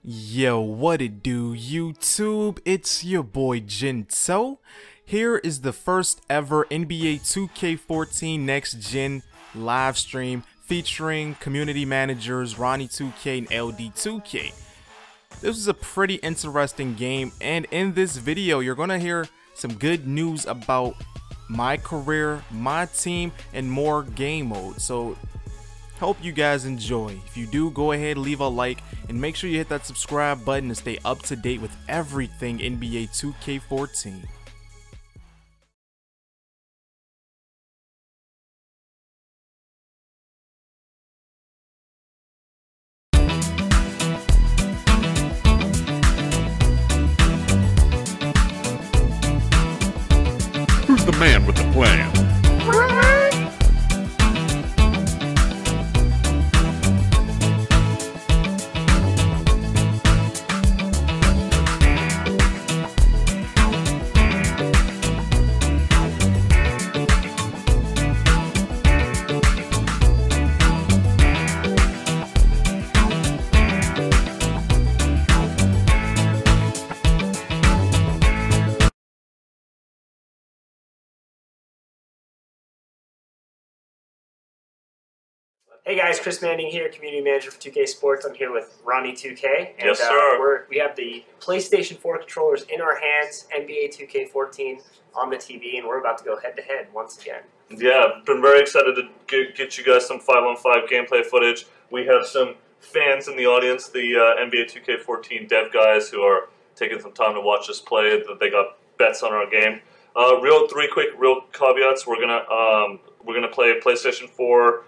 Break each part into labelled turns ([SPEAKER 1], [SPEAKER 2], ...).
[SPEAKER 1] Yo, what it do, YouTube? It's your boy Gento. Here is the first ever NBA 2K14 Next Gen live stream featuring community managers Ronnie2K and LD2K. This is a pretty interesting game, and in this video you're gonna hear some good news about my career, my team, and more game mode. So hope you guys enjoy. If you do, go ahead, leave a like, and make sure you hit that subscribe button to stay up to date with everything NBA 2K14.
[SPEAKER 2] Who's the man with the plan?
[SPEAKER 3] Hey guys, Chris Manning here, community manager for 2K Sports. I'm here with Ronnie2K. And,
[SPEAKER 4] yes, sir.
[SPEAKER 3] We have the PlayStation 4 controllers in our hands, NBA 2K14 on the TV, and we're about to go head-to-head once again.
[SPEAKER 4] Yeah, been very excited to get you guys some 5-on-5 gameplay footage. We have some fans in the audience, the NBA 2K14 dev guys who are taking some time to watch us play. They got bets on our game. Three quick caveats. We're gonna play PlayStation 4.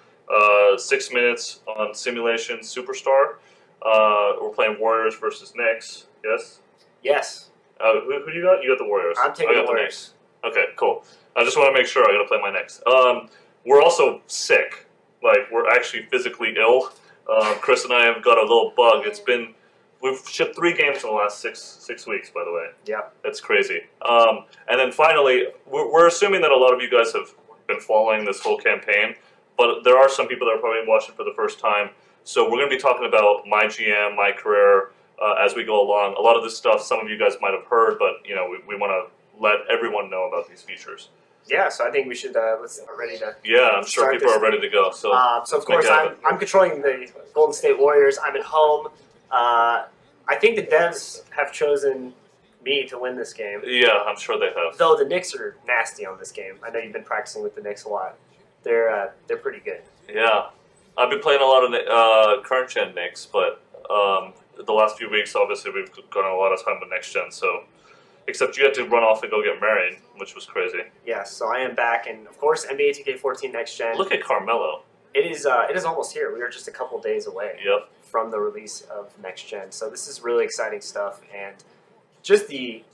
[SPEAKER 4] 6 minutes on Simulation Superstar. We're playing Warriors versus Knicks. Yes?
[SPEAKER 3] Yes.
[SPEAKER 4] Who do you got? You got the Warriors.
[SPEAKER 3] I'm taking the
[SPEAKER 4] Knicks.
[SPEAKER 3] Warriors.
[SPEAKER 4] Okay, cool. I just want to make sure I got to play my Knicks. We're also sick. Like, we're actually physically ill. Chris and I have got a little bug. We've shipped 3 games in the last six weeks, by the way.
[SPEAKER 3] Yeah.
[SPEAKER 4] That's crazy. And then finally, we're assuming that a lot of you guys have been following this whole campaign. But there are some people that are probably watching for the first time. So we're going to be talking about my GM, my career, as we go along. A lot of this stuff, some of you guys might have heard, but you know, we want to let everyone know about these features.
[SPEAKER 3] Yeah, so I think we should, let's get ready to
[SPEAKER 4] Yeah, I'm sure people are ready to go. So
[SPEAKER 3] of course, I'm controlling the Golden State Warriors. I'm at home. I think the devs have chosen me to win this game.
[SPEAKER 4] Yeah, I'm sure they have.
[SPEAKER 3] Though the Knicks are nasty on this game. I know you've been practicing with the Knicks a lot. They're pretty good.
[SPEAKER 4] Yeah, I've been playing a lot of current gen Knicks, but the last few weeks, obviously, we've gone a lot of time with next gen. So, except you had to run off and go get married, which was crazy.
[SPEAKER 3] Yeah, so I am back, and of course, NBA 2K14 next gen.
[SPEAKER 4] Look at Carmelo.
[SPEAKER 3] It is almost here. We are just a couple days away.
[SPEAKER 4] Yep.
[SPEAKER 3] From the release of next gen. So this is really exciting stuff, and just the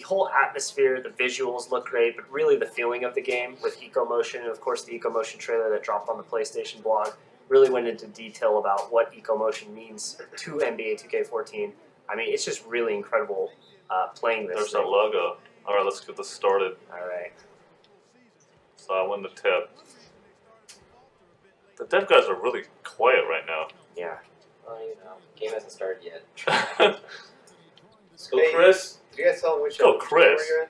[SPEAKER 3] whole atmosphere, the visuals look great, but really the feeling of the game with Eco Motion, and of course the Eco Motion trailer that dropped on the PlayStation blog really went into detail about what Eco Motion means to NBA 2K14. I mean, it's just really incredible playing this.
[SPEAKER 4] There's that logo. All right, let's get this started.
[SPEAKER 3] All right.
[SPEAKER 4] So I win the tip. The dev guys are really quiet right now.
[SPEAKER 3] Yeah.
[SPEAKER 5] Well, you know, game hasn't started yet.
[SPEAKER 4] So Chris.
[SPEAKER 5] Did you guys tell which
[SPEAKER 4] Go, Chris.
[SPEAKER 5] you're in?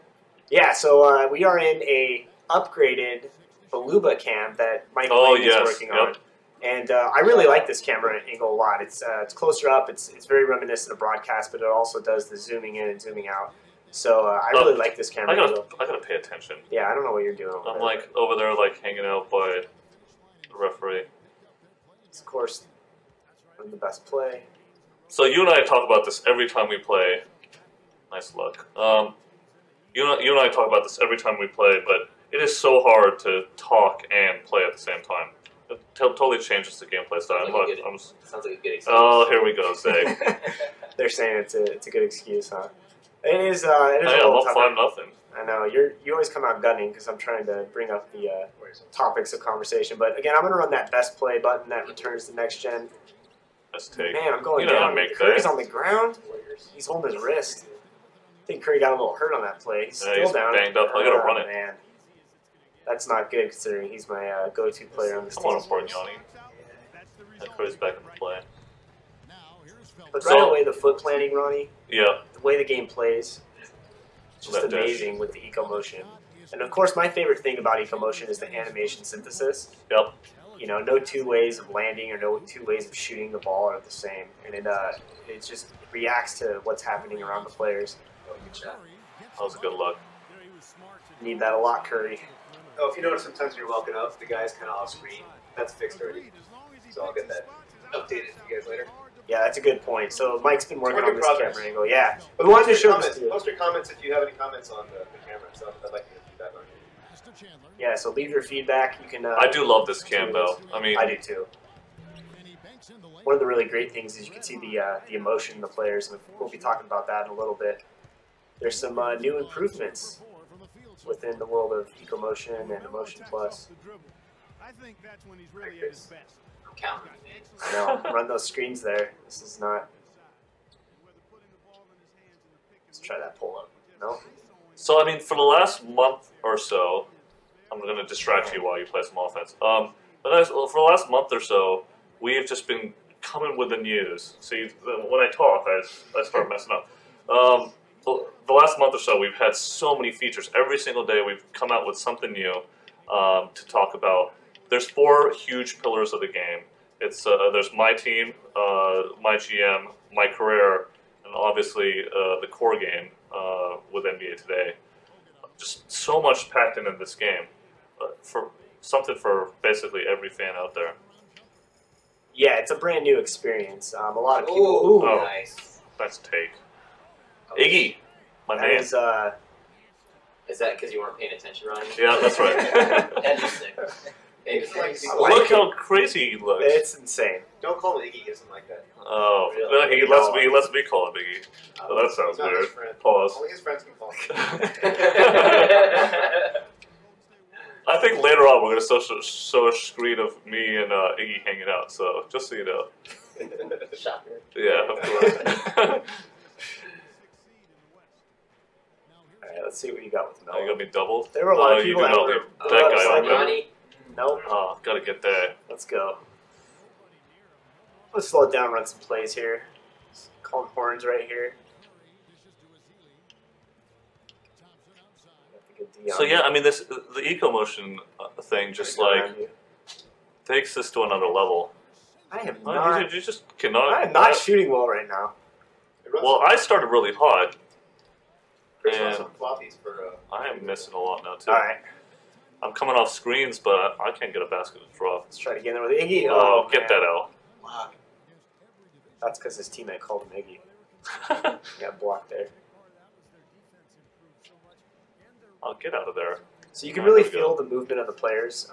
[SPEAKER 3] Yeah, so we are in a upgraded Beluba cam that Mike Lang is working on. And I really like this camera angle a lot. It's closer up. It's very reminiscent of broadcast, but it also does the zooming in and zooming out. So I really like this camera angle.
[SPEAKER 4] I gotta pay attention.
[SPEAKER 3] Yeah, I don't know what you're doing.
[SPEAKER 4] I'm like over there, like hanging out by the referee.
[SPEAKER 3] It's, of course, the best play.
[SPEAKER 4] So you and I talk about this every time we play. Nice luck. You and I talk about this every time we play, but it is so hard to talk and play at the same time. It totally changes the gameplay style.
[SPEAKER 5] Sounds like a good excuse.
[SPEAKER 4] Oh, here we go, Zay.
[SPEAKER 3] They're saying it's a good excuse, huh? It is.
[SPEAKER 4] I'm up 5-0.
[SPEAKER 3] I know you always come out gunning because I'm trying to bring up the topics of conversation. But again, I'm going to run that best play button that returns the next gen.
[SPEAKER 4] Let's take.
[SPEAKER 3] Man, I'm going
[SPEAKER 4] you know
[SPEAKER 3] down. Curry's on the ground. He's holding his wrist. I think Curry got a little hurt on that play. He's still down.
[SPEAKER 4] Banged up. I gotta run it.
[SPEAKER 3] Man. That's not good considering he's my go-to player on this team.
[SPEAKER 4] Come on, Borgnani. That Curry's back in the play.
[SPEAKER 3] But
[SPEAKER 4] So-
[SPEAKER 3] right away, the foot planning, Ronnie,
[SPEAKER 4] Yeah.
[SPEAKER 3] the way the game plays, it's just
[SPEAKER 4] That dash.
[SPEAKER 3] amazing with the eco motion. And of course, my favorite thing about eco motion is the animation synthesis.
[SPEAKER 4] Yep.
[SPEAKER 3] You know, no two ways of landing or no two ways of shooting the ball are the same, and it just reacts to what's happening around the players.
[SPEAKER 5] Oh, good shot.
[SPEAKER 4] That was a good look.
[SPEAKER 3] Need that a lot, Curry.
[SPEAKER 6] Oh, if you notice, sometimes when you're walking up, the guy's kind of off screen. That's fixed already. So I'll get that updated for you guys later.
[SPEAKER 3] Yeah, that's a good point. So Mike's been working
[SPEAKER 6] Work
[SPEAKER 3] on
[SPEAKER 6] in
[SPEAKER 3] this
[SPEAKER 6] progress.
[SPEAKER 3] camera angle. Yeah, but we wanted to show this to you.
[SPEAKER 6] Post your comments if you have any comments on the camera and stuff. I'd like to get feedback on it.
[SPEAKER 3] Yeah, so leave your feedback. You can.
[SPEAKER 4] I do love this cam though. I mean,
[SPEAKER 3] I do too. One of the really great things is you can see the emotion in the players, and we'll be talking about that in a little bit. There's some new improvements within the world of EcoMotion and Emotion Plus.
[SPEAKER 5] I'm counting.
[SPEAKER 3] I know, run those screens there. This is not. Let's try that pull up. No.
[SPEAKER 4] so I mean, for the last month or so, I'm going to distract you while you play some offense. For the last month or so, we have just been coming with the news. See, when I talk, I start messing up. The last month or so, we've had so many features. Every single day, we've come out with something new to talk about. There's 4 huge pillars of the game. It's there's my team, my GM, my career, and obviously the core game with NBA Today. Just so much packed in this game. For something for basically every fan out there.
[SPEAKER 3] Yeah, it's a brand new experience. A lot of people.
[SPEAKER 5] Ooh,
[SPEAKER 4] Oh.
[SPEAKER 5] nice.
[SPEAKER 4] Nice take. Iggy, my
[SPEAKER 3] That
[SPEAKER 4] man.
[SPEAKER 3] is,
[SPEAKER 5] Is that because you weren't paying attention, Ryan?
[SPEAKER 4] Yeah, that's right.
[SPEAKER 5] Interesting. Interesting.
[SPEAKER 3] I like
[SPEAKER 4] Look
[SPEAKER 3] it.
[SPEAKER 4] how crazy he looks.
[SPEAKER 3] it's insane.
[SPEAKER 6] Don't call him Iggy, isn't like that.
[SPEAKER 4] Oh,
[SPEAKER 5] Really?
[SPEAKER 4] well, he lets me call him Iggy. Oh, that sounds
[SPEAKER 6] He's not
[SPEAKER 4] weird.
[SPEAKER 6] his friend.
[SPEAKER 4] Pause.
[SPEAKER 6] Only his friends can call him.
[SPEAKER 4] I think later on we're going to show a screen of me and Iggy hanging out, so just so you know.
[SPEAKER 5] Shocker.
[SPEAKER 4] Yeah, of course.
[SPEAKER 3] All right, let's see what you got with
[SPEAKER 4] Oh, you
[SPEAKER 3] Melo.
[SPEAKER 4] id me doubled?
[SPEAKER 3] There were a lot of
[SPEAKER 4] you
[SPEAKER 3] people
[SPEAKER 4] do
[SPEAKER 3] out
[SPEAKER 4] not
[SPEAKER 3] there.
[SPEAKER 4] leave that guy
[SPEAKER 3] Slide
[SPEAKER 4] on there.
[SPEAKER 5] Ronnie,
[SPEAKER 3] Nope.
[SPEAKER 4] Oh, gotta get that.
[SPEAKER 3] Let's go. Let's slow it down, run some plays here. Calling horns right here. Got the good D on
[SPEAKER 4] So yeah,
[SPEAKER 3] you.
[SPEAKER 4] I mean, the eco motion thing just like
[SPEAKER 3] Around you.
[SPEAKER 4] takes this to another level.
[SPEAKER 3] I am
[SPEAKER 4] Oh,
[SPEAKER 3] not.
[SPEAKER 4] you just cannot.
[SPEAKER 3] I am not shooting well right now.
[SPEAKER 4] Well, I started really hot.
[SPEAKER 6] Chris wants
[SPEAKER 4] and
[SPEAKER 6] some floppies for.
[SPEAKER 4] I am missing a lot now too.
[SPEAKER 3] All right,
[SPEAKER 4] I'm coming off screens, but I can't get a basket to draw.
[SPEAKER 3] let's try to get in there with Iggy.
[SPEAKER 4] Oh, get
[SPEAKER 3] man.
[SPEAKER 4] that out.
[SPEAKER 3] Wow. That's because his teammate called him Iggy. Got blocked there.
[SPEAKER 4] I'll get out of there.
[SPEAKER 3] So you can
[SPEAKER 4] Not
[SPEAKER 3] really
[SPEAKER 4] very
[SPEAKER 3] feel the movement of the players.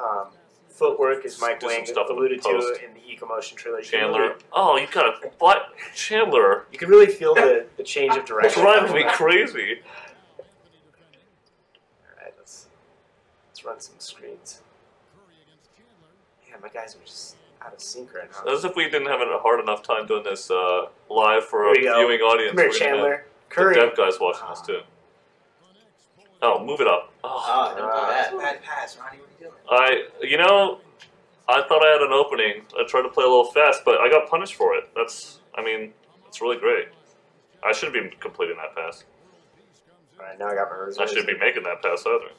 [SPEAKER 3] Footwork, as Mike
[SPEAKER 4] Do some
[SPEAKER 3] Wang
[SPEAKER 4] stuff in the
[SPEAKER 3] alluded to
[SPEAKER 4] post.
[SPEAKER 3] in the EcoMotion trilogy.
[SPEAKER 4] Chandler. Oh, you got a butt. Chandler.
[SPEAKER 3] You can really feel the change of
[SPEAKER 4] It's
[SPEAKER 3] direction.
[SPEAKER 4] driving me crazy.
[SPEAKER 3] Alright, let's run some screens. Yeah, my guys are just out of sync right now.
[SPEAKER 4] As if we didn't have a hard enough time doing this live for a
[SPEAKER 3] Here we go.
[SPEAKER 4] viewing audience.
[SPEAKER 3] Come here,
[SPEAKER 4] We're gonna have
[SPEAKER 3] Chandler.
[SPEAKER 4] the
[SPEAKER 3] Curry.
[SPEAKER 4] dev guys watching us too. Oh, move it up. Oh,
[SPEAKER 5] oh, don't do that.
[SPEAKER 6] Bad pass, Ronnie. What are you doing?
[SPEAKER 4] I thought I had an opening. I tried to play a little fast, but I got punished for it. It's really great. I shouldn't be completing that pass.
[SPEAKER 3] Alright, now I got my reserves.
[SPEAKER 4] I shouldn't be making that pass either.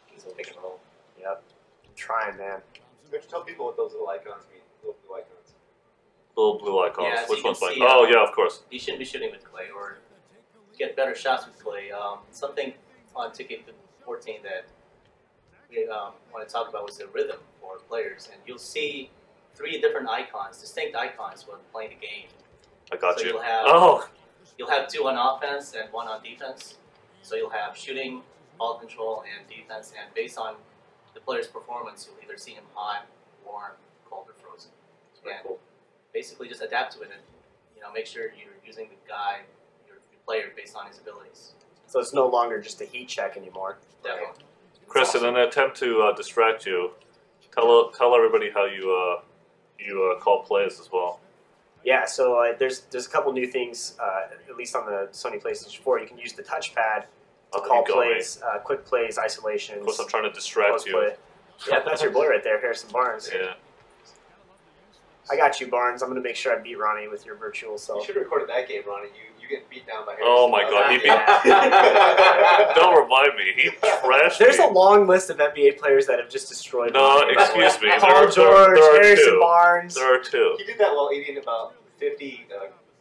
[SPEAKER 5] He's a big roll.
[SPEAKER 3] Yep. I'm trying, man.
[SPEAKER 6] Don't you tell people what those little icons mean? Little blue icons.
[SPEAKER 4] Little blue icons.
[SPEAKER 5] Yeah, so
[SPEAKER 4] Which
[SPEAKER 5] you can
[SPEAKER 4] one's mine?
[SPEAKER 5] see,
[SPEAKER 4] Oh, yeah, of course.
[SPEAKER 5] You shouldn't be shooting with Clay or get better shots with Clay. Something on 2K14 that we want to talk about was the rhythm for players. And you'll see 3 different icons, distinct icons when playing the game.
[SPEAKER 4] I got
[SPEAKER 5] So
[SPEAKER 4] you.
[SPEAKER 5] you'll have-
[SPEAKER 4] Oh,
[SPEAKER 5] You'll have 2 on offense and 1 on defense. So you'll have shooting, ball control, and defense. And based on the player's performance, you'll either see him hot, warm, cold, or frozen. And basically just adapt to it and make sure you're using the guy, your player, based on his abilities.
[SPEAKER 3] So it's no longer just a heat check anymore.
[SPEAKER 5] Definitely.
[SPEAKER 4] Chris, in an attempt to distract you, tell everybody how you call plays as well.
[SPEAKER 3] Yeah, so there's a couple new things, at least on the Sony PlayStation 4. You can use the touchpad to
[SPEAKER 4] Oh,
[SPEAKER 3] call
[SPEAKER 4] you got me.
[SPEAKER 3] plays, quick plays, isolations.
[SPEAKER 4] Of course, I'm trying to distract
[SPEAKER 3] post
[SPEAKER 4] you.
[SPEAKER 3] play. Yeah, that's your boy right there, Harrison Barnes.
[SPEAKER 4] Yeah.
[SPEAKER 3] I got you, Barnes. I'm gonna make sure I beat Ronnie with your virtual
[SPEAKER 6] You
[SPEAKER 3] self.
[SPEAKER 6] should have recorded that game, Ronnie. You get beat down by Harrison.
[SPEAKER 4] Oh my God, he beat. Don't remind me. He trashed
[SPEAKER 3] There's
[SPEAKER 4] me.
[SPEAKER 3] a long list of NBA players that have just destroyed.
[SPEAKER 4] No,
[SPEAKER 3] me.
[SPEAKER 4] excuse me.
[SPEAKER 3] Paul George,
[SPEAKER 4] there are
[SPEAKER 3] Harrison
[SPEAKER 4] two.
[SPEAKER 3] Barnes.
[SPEAKER 4] There are two.
[SPEAKER 6] He did that while eating about 50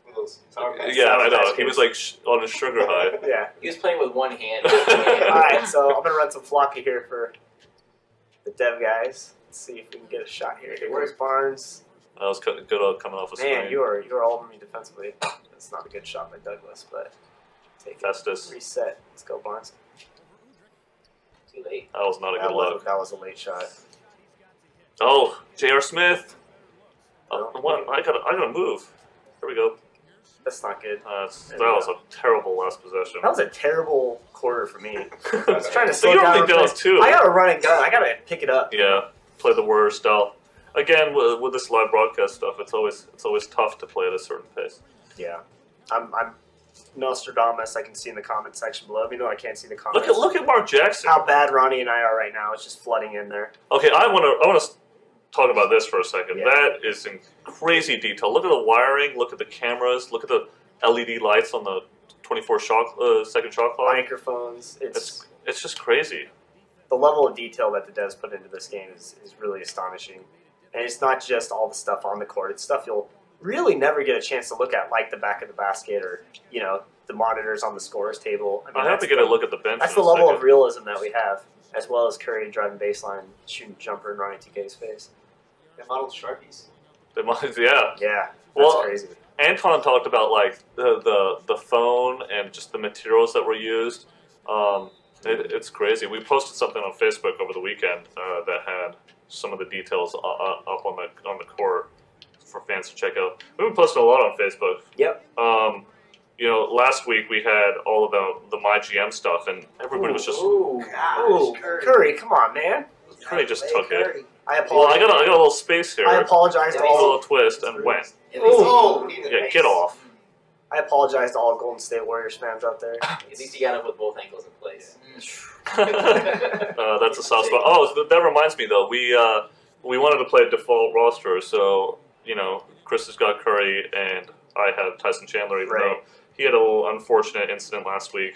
[SPEAKER 6] of those Sour Patch.
[SPEAKER 4] Yeah, I know.
[SPEAKER 3] Patch
[SPEAKER 4] He was
[SPEAKER 3] Kids.
[SPEAKER 4] like on a sugar high.
[SPEAKER 3] Yeah.
[SPEAKER 5] He was playing with one hand.
[SPEAKER 3] Alright, so I'm gonna run some floppy here for the dev guys. Let's see if we can get a shot here. Where's Barnes?
[SPEAKER 4] That was good coming off a screen.
[SPEAKER 3] Man, you are all over me defensively. That's not a good shot by Douglas, but take it.
[SPEAKER 4] Festus.
[SPEAKER 3] Reset. Let's go, Barnes.
[SPEAKER 5] Too late.
[SPEAKER 4] That was not a good look.
[SPEAKER 3] That was a late shot.
[SPEAKER 4] Oh, J.R. Smith.
[SPEAKER 3] No.
[SPEAKER 4] What? I gotta move. Here we go.
[SPEAKER 3] That's not good.
[SPEAKER 4] That was a terrible last possession.
[SPEAKER 3] That was a terrible quarter for me. I was trying to
[SPEAKER 4] So
[SPEAKER 3] slow
[SPEAKER 4] you don't
[SPEAKER 3] down.
[SPEAKER 4] think that
[SPEAKER 3] real
[SPEAKER 4] was
[SPEAKER 3] quick.
[SPEAKER 4] two?
[SPEAKER 3] I gotta run and gun. I gotta pick it up.
[SPEAKER 4] Yeah, play the warrior style. Again, with this live broadcast stuff, it's always tough to play at a certain pace.
[SPEAKER 3] Yeah. I'm Nostradamus. I can see in the comment section below. Even though I can't see the comments.
[SPEAKER 4] Look at Mark Jackson.
[SPEAKER 3] how bad Ronnie and I are right now. It's just flooding in there.
[SPEAKER 4] Okay, I want to talk about this for a second.
[SPEAKER 3] Yeah.
[SPEAKER 4] That is in crazy detail. Look at the wiring. Look at the cameras. Look at the LED lights on the 24-second shot clock.
[SPEAKER 3] Microphones. It's
[SPEAKER 4] It's just crazy.
[SPEAKER 3] the level of detail that the devs put into this game is really astonishing. And it's not just all the stuff on the court. It's stuff you'll really never get a chance to look at, like the back of the basket or, you know, the monitors on the scorer's table.
[SPEAKER 4] I have
[SPEAKER 3] that's
[SPEAKER 4] to get a look at the bench.
[SPEAKER 3] That's
[SPEAKER 4] in
[SPEAKER 3] the
[SPEAKER 4] a
[SPEAKER 3] level
[SPEAKER 4] second.
[SPEAKER 3] of realism that we have, as well as Curry driving baseline, shooting jumper, and running 2K's face.
[SPEAKER 6] They modeled Sharpies.
[SPEAKER 4] Yeah.
[SPEAKER 3] Yeah, that's
[SPEAKER 4] Well,
[SPEAKER 3] crazy.
[SPEAKER 4] Anton talked about like the phone and just the materials that were used. It's crazy. We posted something on Facebook over the weekend that had some of the details up on the court for fans to check out. We've been posting a lot on Facebook.
[SPEAKER 3] Yep.
[SPEAKER 4] You know, last week we had all of the MyGM stuff, and everybody was just
[SPEAKER 3] Ooh,
[SPEAKER 6] Gosh,
[SPEAKER 3] Curry, come on, man.
[SPEAKER 4] Curry just took it.
[SPEAKER 3] I
[SPEAKER 4] Well,
[SPEAKER 3] apologize.
[SPEAKER 4] I got a little space here.
[SPEAKER 3] I apologize to
[SPEAKER 4] A little
[SPEAKER 3] all.
[SPEAKER 4] twist and went.
[SPEAKER 5] At least,
[SPEAKER 6] Oh,
[SPEAKER 4] Yeah, get off.
[SPEAKER 3] I apologize to all Golden State Warriors fans out there.
[SPEAKER 5] at least you got it with both ankles in place.
[SPEAKER 4] That's a soft spot. Oh, that reminds me though. We wanted to play a default roster, so you know, Chris has got Curry and I have Tyson Chandler, even
[SPEAKER 3] Right.
[SPEAKER 4] though he had a little unfortunate incident last week.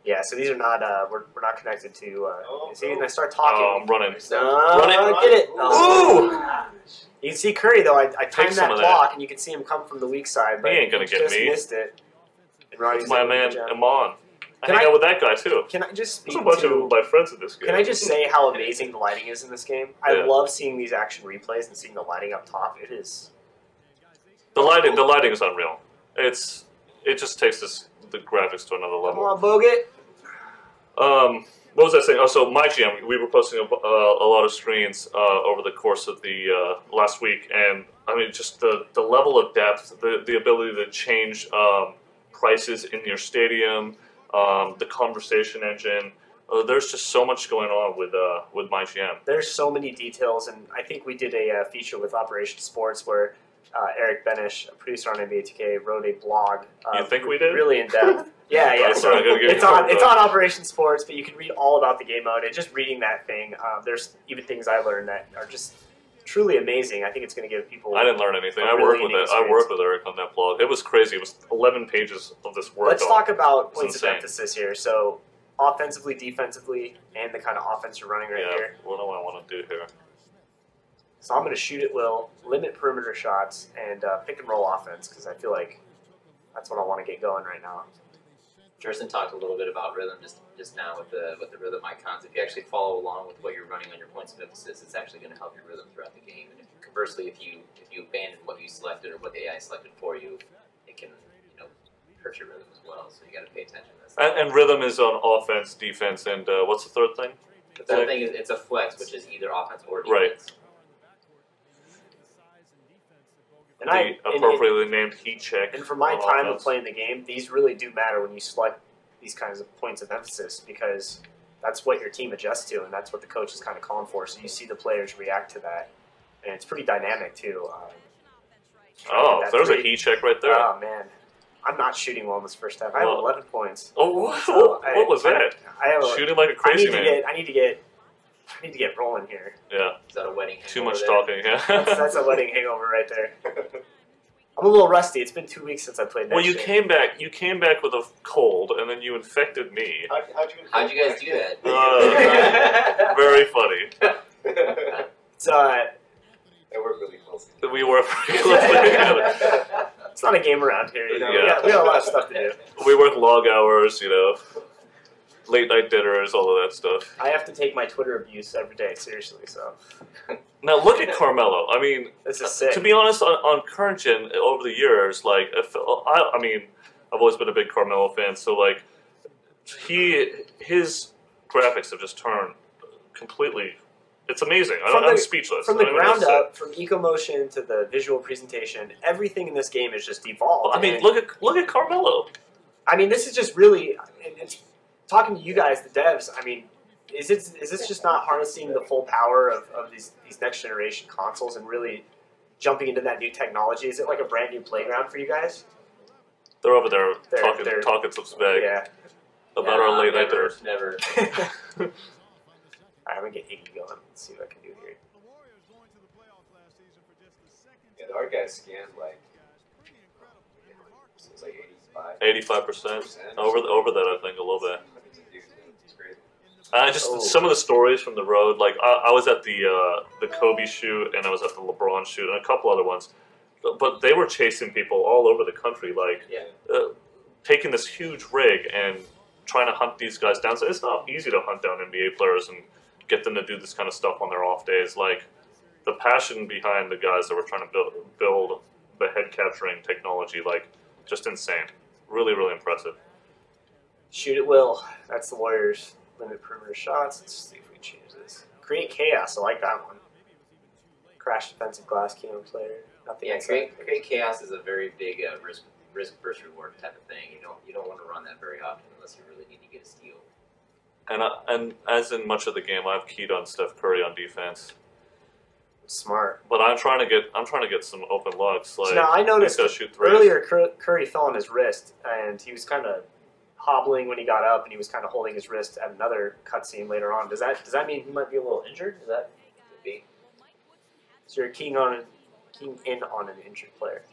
[SPEAKER 3] Yeah, so these are not. We're not connected to.
[SPEAKER 6] Oh,
[SPEAKER 3] See, and
[SPEAKER 6] no.
[SPEAKER 3] I start
[SPEAKER 4] Oh,
[SPEAKER 3] talking.
[SPEAKER 4] I'm running.
[SPEAKER 3] Run
[SPEAKER 4] it.
[SPEAKER 3] Get it.
[SPEAKER 4] Ooh!
[SPEAKER 3] You can see Curry though. I timed
[SPEAKER 4] some
[SPEAKER 3] that
[SPEAKER 4] of that.
[SPEAKER 3] block, and you can see him come from the weak side. But
[SPEAKER 4] He ain't gonna get
[SPEAKER 3] just
[SPEAKER 4] me.
[SPEAKER 3] Missed it. And Ronnie's
[SPEAKER 4] It's my
[SPEAKER 3] able to
[SPEAKER 4] man
[SPEAKER 3] get jump.
[SPEAKER 4] Amon. I
[SPEAKER 3] Can
[SPEAKER 4] hang
[SPEAKER 3] I-
[SPEAKER 4] out with that guy too.
[SPEAKER 3] Can I just speak
[SPEAKER 4] There's a bunch
[SPEAKER 3] to?
[SPEAKER 4] of my friends in this game.
[SPEAKER 3] Can I just say how amazing the lighting is in this game? I
[SPEAKER 4] Yeah.
[SPEAKER 3] love seeing these action replays and seeing the lighting up top. It is.
[SPEAKER 4] The lighting is unreal. It just takes the graphics to another
[SPEAKER 3] Come
[SPEAKER 4] level.
[SPEAKER 3] on, Bogut.
[SPEAKER 4] What was I saying? Oh, so MyGM, we were posting a lot of screens over the course of the last week, and I mean, just the level of depth, the ability to change prices in your stadium, the conversation engine. There's just so much going on with MyGM.
[SPEAKER 3] There's so many details, and I think we did a feature with Operation Sports where Eric Benish, a producer on NBA 2K, wrote a blog.
[SPEAKER 4] You think we did?
[SPEAKER 3] Really in depth. Yeah.
[SPEAKER 4] Okay,
[SPEAKER 3] So
[SPEAKER 4] I gotta give you
[SPEAKER 3] it's
[SPEAKER 4] credit
[SPEAKER 3] on
[SPEAKER 4] for
[SPEAKER 3] it's
[SPEAKER 4] that.
[SPEAKER 3] on Operation Sports, but you can read all about the game mode. And just reading that thing, there's even things I learned that are just truly amazing. I think it's going to give people.
[SPEAKER 4] I didn't learn anything.
[SPEAKER 3] A
[SPEAKER 4] I
[SPEAKER 3] really
[SPEAKER 4] worked with
[SPEAKER 3] unique
[SPEAKER 4] it. I
[SPEAKER 3] experience.
[SPEAKER 4] worked with Eric on that blog. It was crazy. It was 11 pages of this work.
[SPEAKER 3] Let's talk about
[SPEAKER 4] It's
[SPEAKER 3] points of
[SPEAKER 4] insane.
[SPEAKER 3] emphasis here. So offensively, defensively, and the kind of offense you're running right
[SPEAKER 4] Yeah.
[SPEAKER 3] here.
[SPEAKER 4] What do I want to do here?
[SPEAKER 3] So I'm going to shoot at will, limit perimeter shots, and pick and roll offense because I feel like that's what I want to get going right now.
[SPEAKER 7] Jerson talked a little bit about rhythm just now with the rhythm icons. If you actually follow along with what you're running on your points of emphasis, it's actually going to help your rhythm throughout the game. And conversely, if you abandon what you selected or what the AI selected for you, it can hurt your rhythm as well. So you got to pay attention to this.
[SPEAKER 4] And rhythm is on offense, defense, and what's the third thing?
[SPEAKER 7] The third thing is it's a flex, which is either offense or
[SPEAKER 4] Right.
[SPEAKER 7] defense.
[SPEAKER 3] And
[SPEAKER 4] The appropriately named heat check.
[SPEAKER 3] And for my
[SPEAKER 4] on
[SPEAKER 3] time of
[SPEAKER 4] offense.
[SPEAKER 3] playing the game, these really do matter when you select these kinds of points of emphasis because that's what your team adjusts to, and that's what the coach is kind of calling for. So you see the players react to that, and it's pretty dynamic too.
[SPEAKER 4] Oh,
[SPEAKER 3] that
[SPEAKER 4] there's a
[SPEAKER 3] three-
[SPEAKER 4] heat check right there.
[SPEAKER 3] Oh man, I'm not shooting well in this first half. I have
[SPEAKER 4] Well,
[SPEAKER 3] 11 points.
[SPEAKER 4] Oh, what,
[SPEAKER 3] So
[SPEAKER 4] what was that?
[SPEAKER 3] I have
[SPEAKER 4] Shooting like a crazy man.
[SPEAKER 3] I need to get I need to get rolling here.
[SPEAKER 4] Yeah.
[SPEAKER 7] Is that a wedding?
[SPEAKER 4] Too
[SPEAKER 7] hangover
[SPEAKER 4] much
[SPEAKER 7] there?
[SPEAKER 4] talking. Yeah.
[SPEAKER 3] That's a wedding hangover right there. I'm a little rusty. It's been 2 weeks since I played.
[SPEAKER 4] Well,
[SPEAKER 3] Next
[SPEAKER 4] you
[SPEAKER 3] Gen.
[SPEAKER 4] came back. You came back with a cold, and then you infected me.
[SPEAKER 7] How'd you guys do that?
[SPEAKER 4] Very funny.
[SPEAKER 3] It's
[SPEAKER 6] They work really closely.
[SPEAKER 4] We work pretty closely together.
[SPEAKER 3] it's not a game around here. You know,
[SPEAKER 4] Yeah.
[SPEAKER 3] we got a lot of stuff to do.
[SPEAKER 4] We work log hours, you know, late night dinners, all of that stuff.
[SPEAKER 3] I have to take my Twitter abuse every day seriously. So
[SPEAKER 4] Now look at Carmelo. I mean,
[SPEAKER 3] this is sick.
[SPEAKER 4] to be honest, on current gen over the years, like I mean, I've always been a big Carmelo fan. So like, his graphics have just turned completely. It's amazing. I'm speechless.
[SPEAKER 3] From the
[SPEAKER 4] I don't even
[SPEAKER 3] ground
[SPEAKER 4] know what to
[SPEAKER 3] up, from eco motion to the visual presentation, everything in this game is just evolved.
[SPEAKER 4] say. I mean,
[SPEAKER 3] And,
[SPEAKER 4] look at Carmelo.
[SPEAKER 3] I mean, this is just really. It's talking to you guys, the devs. I mean, is this just not harnessing the full power of these next generation consoles and really jumping into that new technology? Is it like a brand new playground for you guys?
[SPEAKER 4] They're over there
[SPEAKER 3] They're-
[SPEAKER 4] talking some smack
[SPEAKER 3] Yeah.
[SPEAKER 4] about our late night dinners.
[SPEAKER 7] Never.
[SPEAKER 3] I'm gonna get Iggy going. Let's see what I can do here.
[SPEAKER 6] Yeah, the art guys scanned like it was like
[SPEAKER 4] 85%. Over that, I think a little bit.
[SPEAKER 6] It's great.
[SPEAKER 3] Oh.
[SPEAKER 4] Some of the stories from the road, like I was at the Kobe shoot and I was at the LeBron shoot and a couple other ones, but they were chasing people all over the country, like taking this huge rig and trying to hunt these guys down. So it's not easy to hunt down NBA players and get them to do this kind of stuff on their off days. Like the passion behind the guys that were trying to build the head capturing technology, like just insane. Really, really impressive.
[SPEAKER 3] Shoot at will. That's the Warriors. Limit perimeter shots. Let's see if we change this. Create chaos. I like that one. Crash defensive glass keynote player. Nothing
[SPEAKER 7] Yeah,
[SPEAKER 3] inside.
[SPEAKER 7] create chaos is a very big risk versus reward type of thing. You don't want to run that very often unless you really need to get a steal.
[SPEAKER 4] And as in much of the game, I've keyed on Steph Curry on defense.
[SPEAKER 3] Smart.
[SPEAKER 4] But I'm trying to get some open looks. Like
[SPEAKER 3] So now I noticed
[SPEAKER 4] these guys shoot threes.
[SPEAKER 3] earlier Curry fell on his wrist and he was kind of hobbling when he got up and he was kind of holding his wrist at another cutscene later on. Does that mean he might be a little injured? Is that
[SPEAKER 7] Could be.
[SPEAKER 3] so you're keying in on an injured player?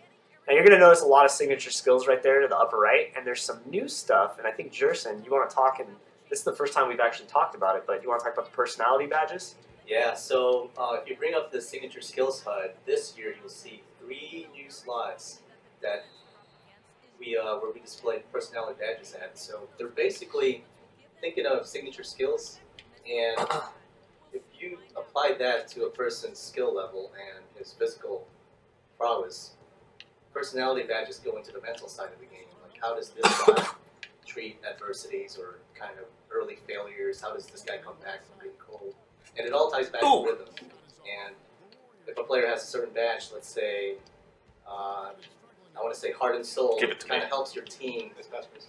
[SPEAKER 3] Now you're going to notice a lot of signature skills right there to the upper right, and there's some new stuff. And I think Jerson, you want to talk, and this is the first time we've actually talked about it, but you want to talk about the personality badges?
[SPEAKER 5] Yeah, so if you bring up the signature skills HUD, this year you'll see 3 new slots that where we displayed personality badges at. So they're basically thinking of signature skills, and if you apply that to a person's skill level and his physical prowess, personality badges go into the mental side of the game. Like, how does this guy treat adversities or kind of early failures? How does this guy come back from being cold? And it all ties back to rhythm. And if a player has a certain badge, let's say, I want to say Heart and Soul,
[SPEAKER 4] Give it to
[SPEAKER 5] kind
[SPEAKER 4] me.
[SPEAKER 5] of helps your team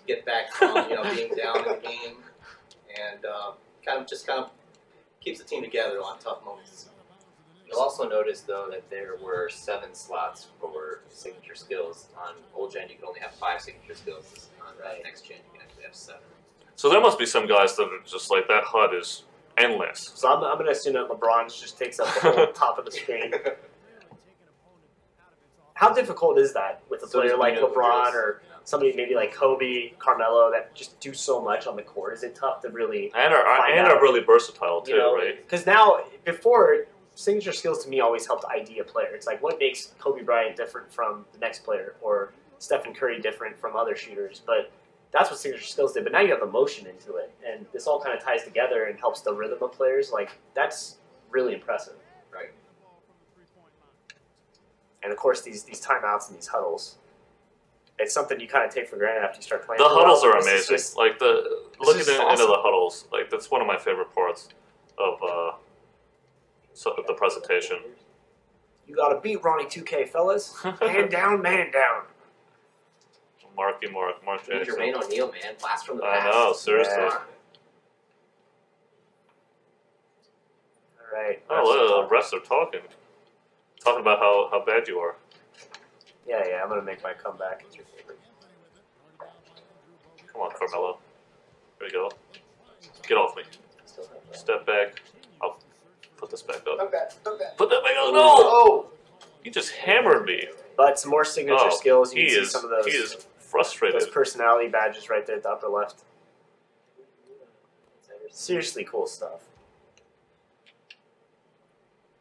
[SPEAKER 5] get back from being down in the game, and kind of keeps the team together on tough moments.
[SPEAKER 7] You'll also notice though that there were 7 slots for signature skills. On old gen, you could only have 5 signature skills. On next gen, you can actually have 7.
[SPEAKER 4] So there must be some guys that are just like that HUD is endless.
[SPEAKER 3] So I'm going to assume that LeBron's just takes up the whole top of the screen. How difficult is that with a
[SPEAKER 7] So
[SPEAKER 3] player
[SPEAKER 7] does
[SPEAKER 3] like
[SPEAKER 7] Gento
[SPEAKER 3] LeBron
[SPEAKER 7] address.
[SPEAKER 3] or somebody maybe like Kobe, Carmelo that just do so much on the court? Is it tough to really
[SPEAKER 4] And
[SPEAKER 3] find
[SPEAKER 4] are
[SPEAKER 3] out?
[SPEAKER 4] really versatile too, right?
[SPEAKER 3] Because now, before, signature skills to me always helped ID a player. It's like, what makes Kobe Bryant different from the next player, or Stephen Curry different from other shooters? But that's what signature skills did. But now you have emotion into it, and this all kind of ties together and helps the rhythm of players. Like, that's really impressive.
[SPEAKER 7] Right.
[SPEAKER 3] And of course, these timeouts and these huddles. It's something you kind of take for granted after you start playing.
[SPEAKER 4] The
[SPEAKER 3] for a while.
[SPEAKER 4] huddles are
[SPEAKER 3] This is
[SPEAKER 4] amazing.
[SPEAKER 3] just-
[SPEAKER 4] Like looking
[SPEAKER 3] just
[SPEAKER 4] into
[SPEAKER 3] awesome.
[SPEAKER 4] the huddles, like that's one of my favorite parts of the presentation.
[SPEAKER 3] you got to beat Ronnie 2K, fellas. Man down, man down.
[SPEAKER 4] Mark
[SPEAKER 7] Need
[SPEAKER 4] Jackson.
[SPEAKER 7] Jermaine O'Neal, man. Blast from the
[SPEAKER 4] I
[SPEAKER 7] past.
[SPEAKER 4] know, seriously.
[SPEAKER 3] Yeah. All right.
[SPEAKER 4] Oh, the refs are talking about how bad you are.
[SPEAKER 3] Yeah, I'm gonna make my comeback. It's your favorite.
[SPEAKER 4] Come on, Carmelo. There you go. Get off me.
[SPEAKER 3] Still have that.
[SPEAKER 4] Step back. I'll Put this back up.
[SPEAKER 6] Dunk that. Dunk that.
[SPEAKER 4] Put that back up. No!
[SPEAKER 6] Oh!
[SPEAKER 4] He just hammered me.
[SPEAKER 3] But some more signature skills. You
[SPEAKER 4] he
[SPEAKER 3] can
[SPEAKER 4] is,
[SPEAKER 3] see some of those.
[SPEAKER 4] He is frustrated.
[SPEAKER 3] Those personality badges right there at the upper left. Seriously cool stuff.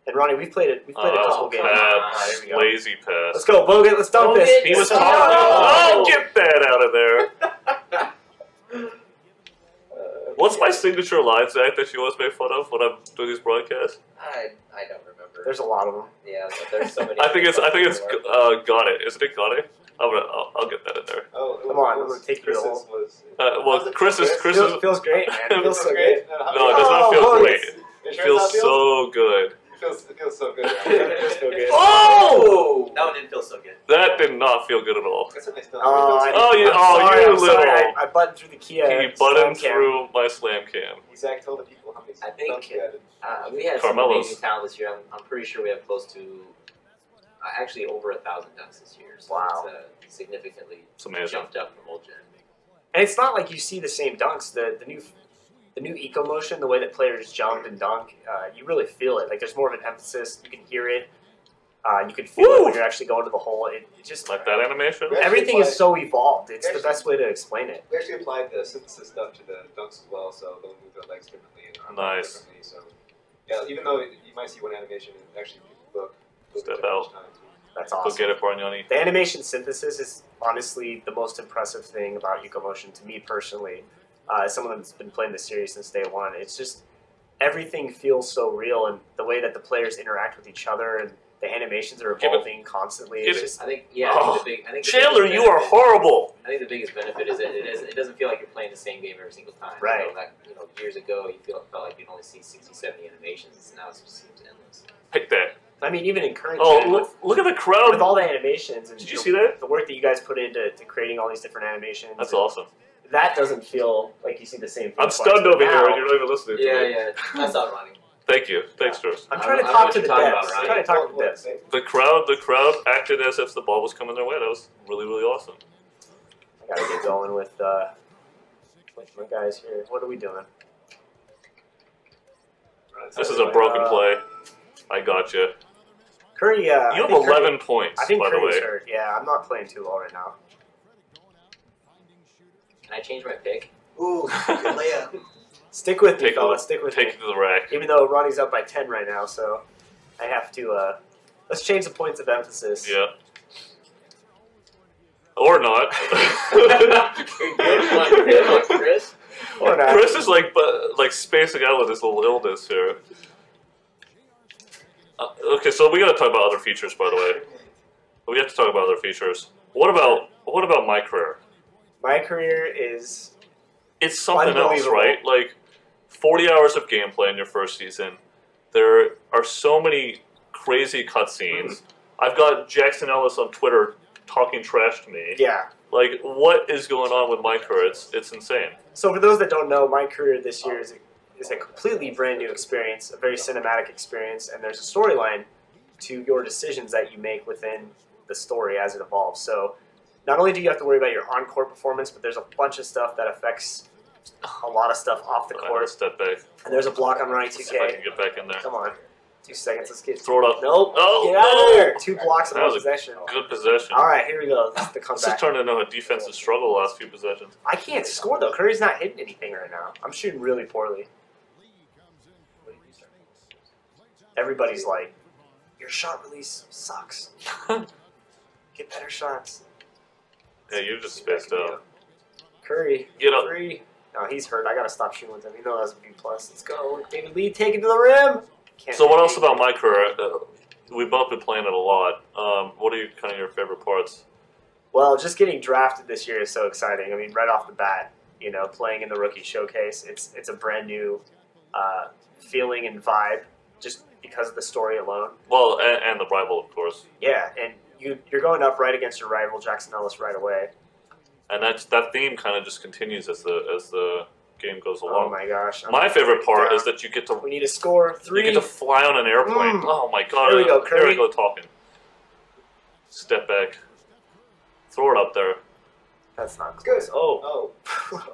[SPEAKER 3] And Ronnie, we've played it. We've played a couple games.
[SPEAKER 4] Pass,
[SPEAKER 3] There we go.
[SPEAKER 4] lazy pass.
[SPEAKER 3] Let's go, Bogut. Let's dunk this.
[SPEAKER 4] He was talking. Oh, get that out of there. What's my signature line, Zach, that you always make fun of when I'm doing these broadcasts?
[SPEAKER 7] I don't remember.
[SPEAKER 3] There's a lot of them.
[SPEAKER 7] Yeah, there's so many.
[SPEAKER 4] I think it's got it. Isn't it got it? I'll get that in there.
[SPEAKER 6] Oh,
[SPEAKER 3] Come on, I'm gonna take you to the hole.
[SPEAKER 4] Well, Chris is.
[SPEAKER 3] Feels great, man. It feels so good.
[SPEAKER 4] No, it does not feel
[SPEAKER 3] Oh,
[SPEAKER 4] great.
[SPEAKER 3] it's-
[SPEAKER 4] It feels so good.
[SPEAKER 6] It feels so good.
[SPEAKER 3] It does feel good.
[SPEAKER 4] Oh!
[SPEAKER 5] That one didn't feel so good.
[SPEAKER 4] That did not feel good at all.
[SPEAKER 6] That's a nice dunk.
[SPEAKER 3] Oh,
[SPEAKER 4] you
[SPEAKER 3] I'm
[SPEAKER 4] little.
[SPEAKER 3] sorry. I buttoned through the Kia.
[SPEAKER 4] He buttoned
[SPEAKER 3] slam cam.
[SPEAKER 4] through my slam cam.
[SPEAKER 6] Zach told the people how many
[SPEAKER 7] I think-
[SPEAKER 6] dunks he added.
[SPEAKER 7] We had some
[SPEAKER 4] Carmelo's.
[SPEAKER 7] amazing talent this year. I'm pretty sure we have close to, actually over 1,000 dunks this year. So
[SPEAKER 3] Wow.
[SPEAKER 7] it's significantly
[SPEAKER 4] It's amazing.
[SPEAKER 7] jumped up from old gen.
[SPEAKER 3] And it's not like you see the same dunks. The new eco motion, the way that players jump and dunk, you really feel it. Like there's more of an emphasis. You can hear it. You can feel it when you're actually going to the hole. It just
[SPEAKER 4] Like that animation?
[SPEAKER 6] Yeah.
[SPEAKER 3] everything is so evolved. It's the best way to explain it.
[SPEAKER 6] We actually applied the synthesis stuff to the dunks as well, so they'll move their legs differently and arm
[SPEAKER 4] Nice.
[SPEAKER 6] differently. So, yeah, even though you might see one animation, it actually look
[SPEAKER 4] Step
[SPEAKER 6] different
[SPEAKER 4] out.
[SPEAKER 6] each time, too.
[SPEAKER 3] That's
[SPEAKER 4] Go
[SPEAKER 3] awesome.
[SPEAKER 4] get it, Bargnani.
[SPEAKER 3] The animation synthesis is honestly the most impressive thing about Ecomotion to me personally. As someone that's been playing the series since day one, it's just everything feels so real, and the way that the players interact with each other and the animations are
[SPEAKER 4] Give it-
[SPEAKER 3] evolving constantly.
[SPEAKER 4] give
[SPEAKER 3] It's
[SPEAKER 4] it.
[SPEAKER 3] just
[SPEAKER 7] I think, yeah,
[SPEAKER 4] Oh,
[SPEAKER 7] I think the
[SPEAKER 4] Chandler,
[SPEAKER 7] biggest
[SPEAKER 4] you are
[SPEAKER 7] benefit-
[SPEAKER 4] horrible.
[SPEAKER 7] I think the biggest benefit is that it doesn't feel like you're playing the same game every single time.
[SPEAKER 3] Right.
[SPEAKER 7] Years ago, felt like you'd only see 60, 70 animations, and now it just seems endless.
[SPEAKER 4] Pick that.
[SPEAKER 3] I mean, even in current
[SPEAKER 4] Oh,
[SPEAKER 3] gen,
[SPEAKER 4] look at the
[SPEAKER 3] with
[SPEAKER 4] crowd.
[SPEAKER 3] all the animations and
[SPEAKER 4] Did you see that?
[SPEAKER 3] the work that you guys put into creating all these different animations.
[SPEAKER 4] That's
[SPEAKER 3] and
[SPEAKER 4] awesome.
[SPEAKER 3] That doesn't feel like you see the same thing.
[SPEAKER 4] I'm
[SPEAKER 3] twice,
[SPEAKER 4] stunned
[SPEAKER 3] but
[SPEAKER 4] over here,
[SPEAKER 3] now-
[SPEAKER 4] and you're not even listening to
[SPEAKER 7] Yeah,
[SPEAKER 4] me.
[SPEAKER 7] yeah, that's not running.
[SPEAKER 4] Thank you. Thanks, Tris.
[SPEAKER 3] I'm trying to
[SPEAKER 7] I don't
[SPEAKER 3] talk
[SPEAKER 7] know
[SPEAKER 3] to
[SPEAKER 7] what
[SPEAKER 3] the
[SPEAKER 7] you're talking
[SPEAKER 3] devs.
[SPEAKER 7] about,
[SPEAKER 3] I'm trying to talk to the devs.
[SPEAKER 4] The crowd acted as if the ball was coming their way. That was really, really awesome.
[SPEAKER 3] I gotta get going with my guys here. What are we doing?
[SPEAKER 4] This is a broken play. I got you.
[SPEAKER 3] Curry.
[SPEAKER 4] You have 11 points,
[SPEAKER 3] I think
[SPEAKER 4] by the
[SPEAKER 3] Curry's
[SPEAKER 4] way.
[SPEAKER 3] hurt. Yeah, I'm not playing too well right now.
[SPEAKER 7] Can I change my pick?
[SPEAKER 6] Ooh, good layup.
[SPEAKER 3] Stick with me,
[SPEAKER 4] Take
[SPEAKER 3] fella.
[SPEAKER 4] it.
[SPEAKER 3] Stick with
[SPEAKER 4] Take
[SPEAKER 3] me.
[SPEAKER 4] it to the rack.
[SPEAKER 3] Even though Ronnie's up by 10 right now, so I have to. Let's change the points of emphasis.
[SPEAKER 4] Yeah. Or not.
[SPEAKER 7] Good one, Chris.
[SPEAKER 3] Or not.
[SPEAKER 4] Chris is like spacing out with his little illness here. Okay, so we gotta talk about other features, by the way. We have to talk about other features. What about my career?
[SPEAKER 3] My career is.
[SPEAKER 4] It's something else,
[SPEAKER 3] Unbelievable.
[SPEAKER 4] right? Like 40 hours of gameplay in your first season. There are so many crazy cutscenes. I've got Jackson Ellis on Twitter talking trash to me.
[SPEAKER 3] Yeah.
[SPEAKER 4] Like, what is going on with my career? It's insane.
[SPEAKER 3] So for those that don't know, my career this year is a completely brand new experience, a very cinematic experience, and there's a storyline to your decisions that you make within the story as it evolves. So not only do you have to worry about your on-court performance, but there's a bunch of stuff that affects a lot of stuff off the
[SPEAKER 4] I gotta
[SPEAKER 3] court.
[SPEAKER 4] step back.
[SPEAKER 3] And there's a block on Ronnie
[SPEAKER 4] See if I
[SPEAKER 3] 2K.
[SPEAKER 4] can get back in there.
[SPEAKER 3] Come on. 2 seconds. Let's get.
[SPEAKER 4] Throw it up.
[SPEAKER 3] Nope.
[SPEAKER 4] Oh,
[SPEAKER 3] Get out
[SPEAKER 4] no.
[SPEAKER 3] of there. 2 blocks in
[SPEAKER 4] That
[SPEAKER 3] one
[SPEAKER 4] was a
[SPEAKER 3] possession.
[SPEAKER 4] good possession.
[SPEAKER 3] All right, here we go. This is the
[SPEAKER 4] This is
[SPEAKER 3] comeback.
[SPEAKER 4] turning into a defensive struggle the last few possessions.
[SPEAKER 3] I can't score though. Curry's not hitting anything right now. I'm shooting really poorly. Everybody's like, your shot release sucks. Get better shots.
[SPEAKER 4] Yeah, you just spaced out.
[SPEAKER 3] Curry.
[SPEAKER 4] Get up.
[SPEAKER 3] 3. No, he's hurt. I gotta stop shooting with him. You know that's a B+. Let's go. David Lee, take it to the rim. Can't
[SPEAKER 4] So what
[SPEAKER 3] make
[SPEAKER 4] else
[SPEAKER 3] it.
[SPEAKER 4] about my career? We've both been playing it a lot. What are kind of your favorite parts?
[SPEAKER 3] Well, just getting drafted this year is so exciting. I mean, right off the bat, you know, playing in the rookie showcase, it's a brand new feeling and vibe just because of the story alone.
[SPEAKER 4] Well, and the rival, of course.
[SPEAKER 3] Yeah, and you're going up right against your rival, Jackson Ellis, right away.
[SPEAKER 4] And that theme kind of just continues as the game goes
[SPEAKER 3] Oh
[SPEAKER 4] along.
[SPEAKER 3] my gosh. I'm
[SPEAKER 4] My favorite part
[SPEAKER 3] down.
[SPEAKER 4] is that you get to
[SPEAKER 3] We need to score 3.
[SPEAKER 4] you get to fly on an airplane.
[SPEAKER 3] Mm.
[SPEAKER 4] Oh my god!
[SPEAKER 3] There we go,
[SPEAKER 4] There
[SPEAKER 3] Curry.
[SPEAKER 4] we go, talking. Step back. Throw it up there.
[SPEAKER 3] That's not
[SPEAKER 6] Good.
[SPEAKER 3] close. Oh.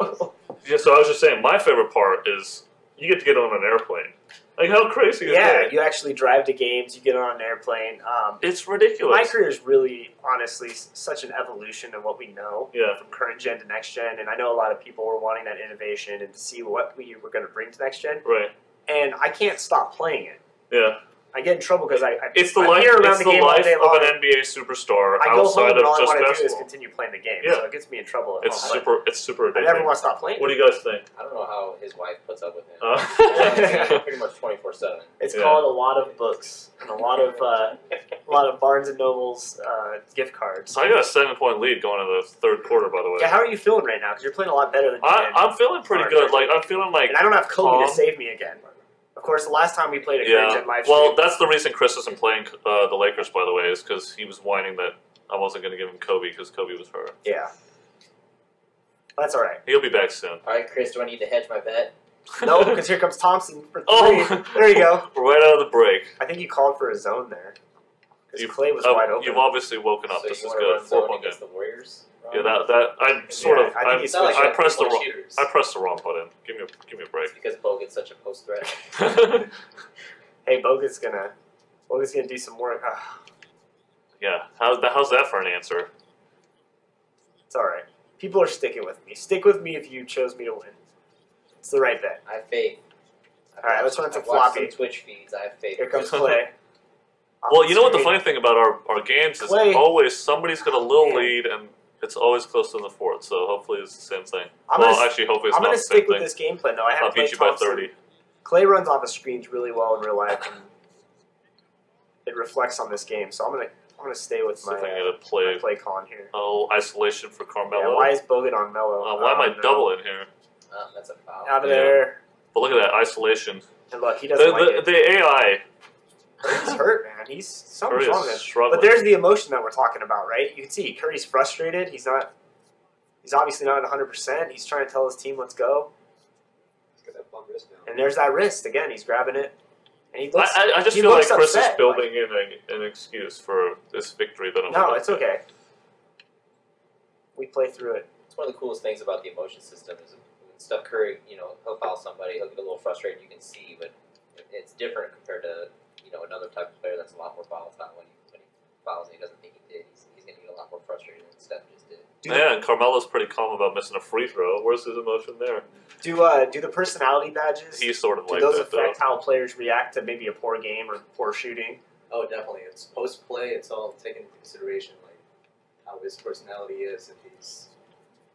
[SPEAKER 6] Oh.
[SPEAKER 4] Yeah, so I was just saying, my favorite part is you get to get on an airplane. Like, how crazy is
[SPEAKER 3] Yeah,
[SPEAKER 4] that?
[SPEAKER 3] you actually drive to games, you get on an airplane.
[SPEAKER 4] It's ridiculous.
[SPEAKER 3] My career is really, honestly, such an evolution of what we know
[SPEAKER 4] Yeah.
[SPEAKER 3] from current gen to next gen, and I know a lot of people were wanting that innovation and to see what we were going to bring to next gen,
[SPEAKER 4] Right.
[SPEAKER 3] and I can't stop playing it.
[SPEAKER 4] Yeah.
[SPEAKER 3] I get in trouble because
[SPEAKER 4] It's the
[SPEAKER 3] I'm
[SPEAKER 4] life,
[SPEAKER 3] here around
[SPEAKER 4] it's
[SPEAKER 3] the
[SPEAKER 4] the
[SPEAKER 3] game all
[SPEAKER 4] life
[SPEAKER 3] day
[SPEAKER 4] of
[SPEAKER 3] long.
[SPEAKER 4] an NBA superstar
[SPEAKER 3] I go home
[SPEAKER 4] outside
[SPEAKER 3] and
[SPEAKER 4] of
[SPEAKER 3] all I
[SPEAKER 4] just
[SPEAKER 3] want to do is
[SPEAKER 4] basketball.
[SPEAKER 3] continue playing the game,
[SPEAKER 4] Yeah.
[SPEAKER 3] so it gets me in trouble at
[SPEAKER 4] It's
[SPEAKER 3] home.
[SPEAKER 4] super. It's super
[SPEAKER 3] I
[SPEAKER 4] ridiculous.
[SPEAKER 3] never want to stop playing
[SPEAKER 4] What do
[SPEAKER 3] it.
[SPEAKER 4] you guys think?
[SPEAKER 7] I don't know how his wife puts up with him.
[SPEAKER 4] Uh,
[SPEAKER 7] Pretty much 24/7.
[SPEAKER 3] It's
[SPEAKER 4] Yeah.
[SPEAKER 3] called a lot of books and a lot of Barnes and Noble's gift cards.
[SPEAKER 4] so I got a 7-point lead going into the third quarter, by the way.
[SPEAKER 3] Yeah, how are you feeling right now? Because you're playing a lot better than you did.
[SPEAKER 4] I'm feeling pretty good. Like I'm feeling like
[SPEAKER 3] And I don't have Kobe
[SPEAKER 4] calm.
[SPEAKER 3] to save me again. Of course, the last time we played a
[SPEAKER 4] Yeah.
[SPEAKER 3] Crimson live
[SPEAKER 4] Well,
[SPEAKER 3] stream,
[SPEAKER 4] that's the reason Chris isn't playing the Lakers, by the way, is because he was whining that I wasn't going to give him Kobe because Kobe was hurt.
[SPEAKER 3] yeah. That's all right.
[SPEAKER 4] He'll be back soon.
[SPEAKER 7] All right, Chris, do I need to hedge my bet?
[SPEAKER 3] No, because here comes Thompson for three.
[SPEAKER 4] Oh.
[SPEAKER 3] There you go.
[SPEAKER 4] Right out of the break.
[SPEAKER 3] I think you called for a zone there. Because
[SPEAKER 4] You've-
[SPEAKER 3] Clay was wide open.
[SPEAKER 4] You've obviously woken up.
[SPEAKER 7] So
[SPEAKER 4] This
[SPEAKER 7] you
[SPEAKER 4] is
[SPEAKER 7] want to
[SPEAKER 4] good.
[SPEAKER 7] run zone
[SPEAKER 4] 4-point game.
[SPEAKER 7] against the Warriors?
[SPEAKER 4] Yeah, that I sort
[SPEAKER 3] Yeah,
[SPEAKER 4] of
[SPEAKER 3] I think he's
[SPEAKER 7] It's not like
[SPEAKER 4] I
[SPEAKER 7] you have
[SPEAKER 4] pressed the
[SPEAKER 7] three-point
[SPEAKER 4] wrong
[SPEAKER 7] shooters.
[SPEAKER 4] I pressed the wrong button. Give me a break.
[SPEAKER 7] It's because Bo gets such a post threat.
[SPEAKER 3] Hey, Bogut's gonna do some work.
[SPEAKER 4] Yeah, how's that for an answer?
[SPEAKER 3] It's all right. People are sticking with me. Stick with me if you chose me to win. It's the right bet.
[SPEAKER 7] I have faith.
[SPEAKER 3] All right, let's run to
[SPEAKER 7] I've watched
[SPEAKER 3] floppy.
[SPEAKER 7] some Twitch feeds. I have faith.
[SPEAKER 3] Here comes Clay.
[SPEAKER 4] Well, you know what the funny thing about our games is
[SPEAKER 3] Clay.
[SPEAKER 4] always somebody's got a little
[SPEAKER 3] Man.
[SPEAKER 4] lead and it's always close in the fourth. So hopefully it's the same thing.
[SPEAKER 3] I'm
[SPEAKER 4] Well,
[SPEAKER 3] gonna,
[SPEAKER 4] actually, hopefully it's
[SPEAKER 3] I'm
[SPEAKER 4] not
[SPEAKER 3] gonna
[SPEAKER 4] the same
[SPEAKER 3] stick with
[SPEAKER 4] thing.
[SPEAKER 3] this game plan though. I
[SPEAKER 4] I'll
[SPEAKER 3] have
[SPEAKER 4] beat
[SPEAKER 3] played
[SPEAKER 4] you by
[SPEAKER 3] Thompson.
[SPEAKER 4] 30.
[SPEAKER 3] Clay runs off of screens really well in real life, and it reflects on this game. So I'm gonna stay with
[SPEAKER 4] See
[SPEAKER 3] my,
[SPEAKER 4] if I can get a
[SPEAKER 3] my
[SPEAKER 4] play.
[SPEAKER 3] play con here.
[SPEAKER 4] Oh, isolation for
[SPEAKER 3] Yeah,
[SPEAKER 4] Carmelo.
[SPEAKER 3] why is Bogut on Melo?
[SPEAKER 4] Why am I
[SPEAKER 3] no.
[SPEAKER 4] doubling here?
[SPEAKER 7] That's a foul.
[SPEAKER 3] Out of
[SPEAKER 4] Yeah.
[SPEAKER 3] there.
[SPEAKER 4] But look at that isolation.
[SPEAKER 3] And look, he doesn't like it.
[SPEAKER 4] The AI.
[SPEAKER 3] Curry's hurt, man. He's something's
[SPEAKER 4] Curry
[SPEAKER 3] wrong
[SPEAKER 4] is
[SPEAKER 3] with him.
[SPEAKER 4] struggling.
[SPEAKER 3] But there's the emotion that we're talking about, right? You can see Curry's frustrated. He's obviously not at 100%. He's trying to tell his team, let's go.
[SPEAKER 6] He's got that bum wrist now.
[SPEAKER 3] And there's that wrist. Again, he's grabbing it. And he looks,
[SPEAKER 4] I just
[SPEAKER 3] he
[SPEAKER 4] feel like
[SPEAKER 3] looks
[SPEAKER 4] Chris is
[SPEAKER 3] upset,
[SPEAKER 4] building in an excuse for this victory that I'm
[SPEAKER 3] no,
[SPEAKER 4] gonna
[SPEAKER 3] it's
[SPEAKER 4] get.
[SPEAKER 3] okay. We play through it.
[SPEAKER 7] It's one of the coolest things about the emotion system is when Steph Curry, he'll foul somebody, he'll get a little frustrated, you can see, but it's different compared to, another type of player that's a lot more volatile when he fouls and he doesn't think he did. He's going to get a lot more frustrated than Steph just did.
[SPEAKER 4] Yeah, and Carmelo's pretty calm about missing a free throw. Where's his emotion there?
[SPEAKER 3] Do the personality badges,
[SPEAKER 4] He's sort of
[SPEAKER 3] do
[SPEAKER 4] like
[SPEAKER 3] those
[SPEAKER 4] that, though.
[SPEAKER 3] affect how players react to maybe a poor game or poor shooting?
[SPEAKER 6] Oh, definitely. It's post play. It's all taken into consideration, like how his personality is. If he's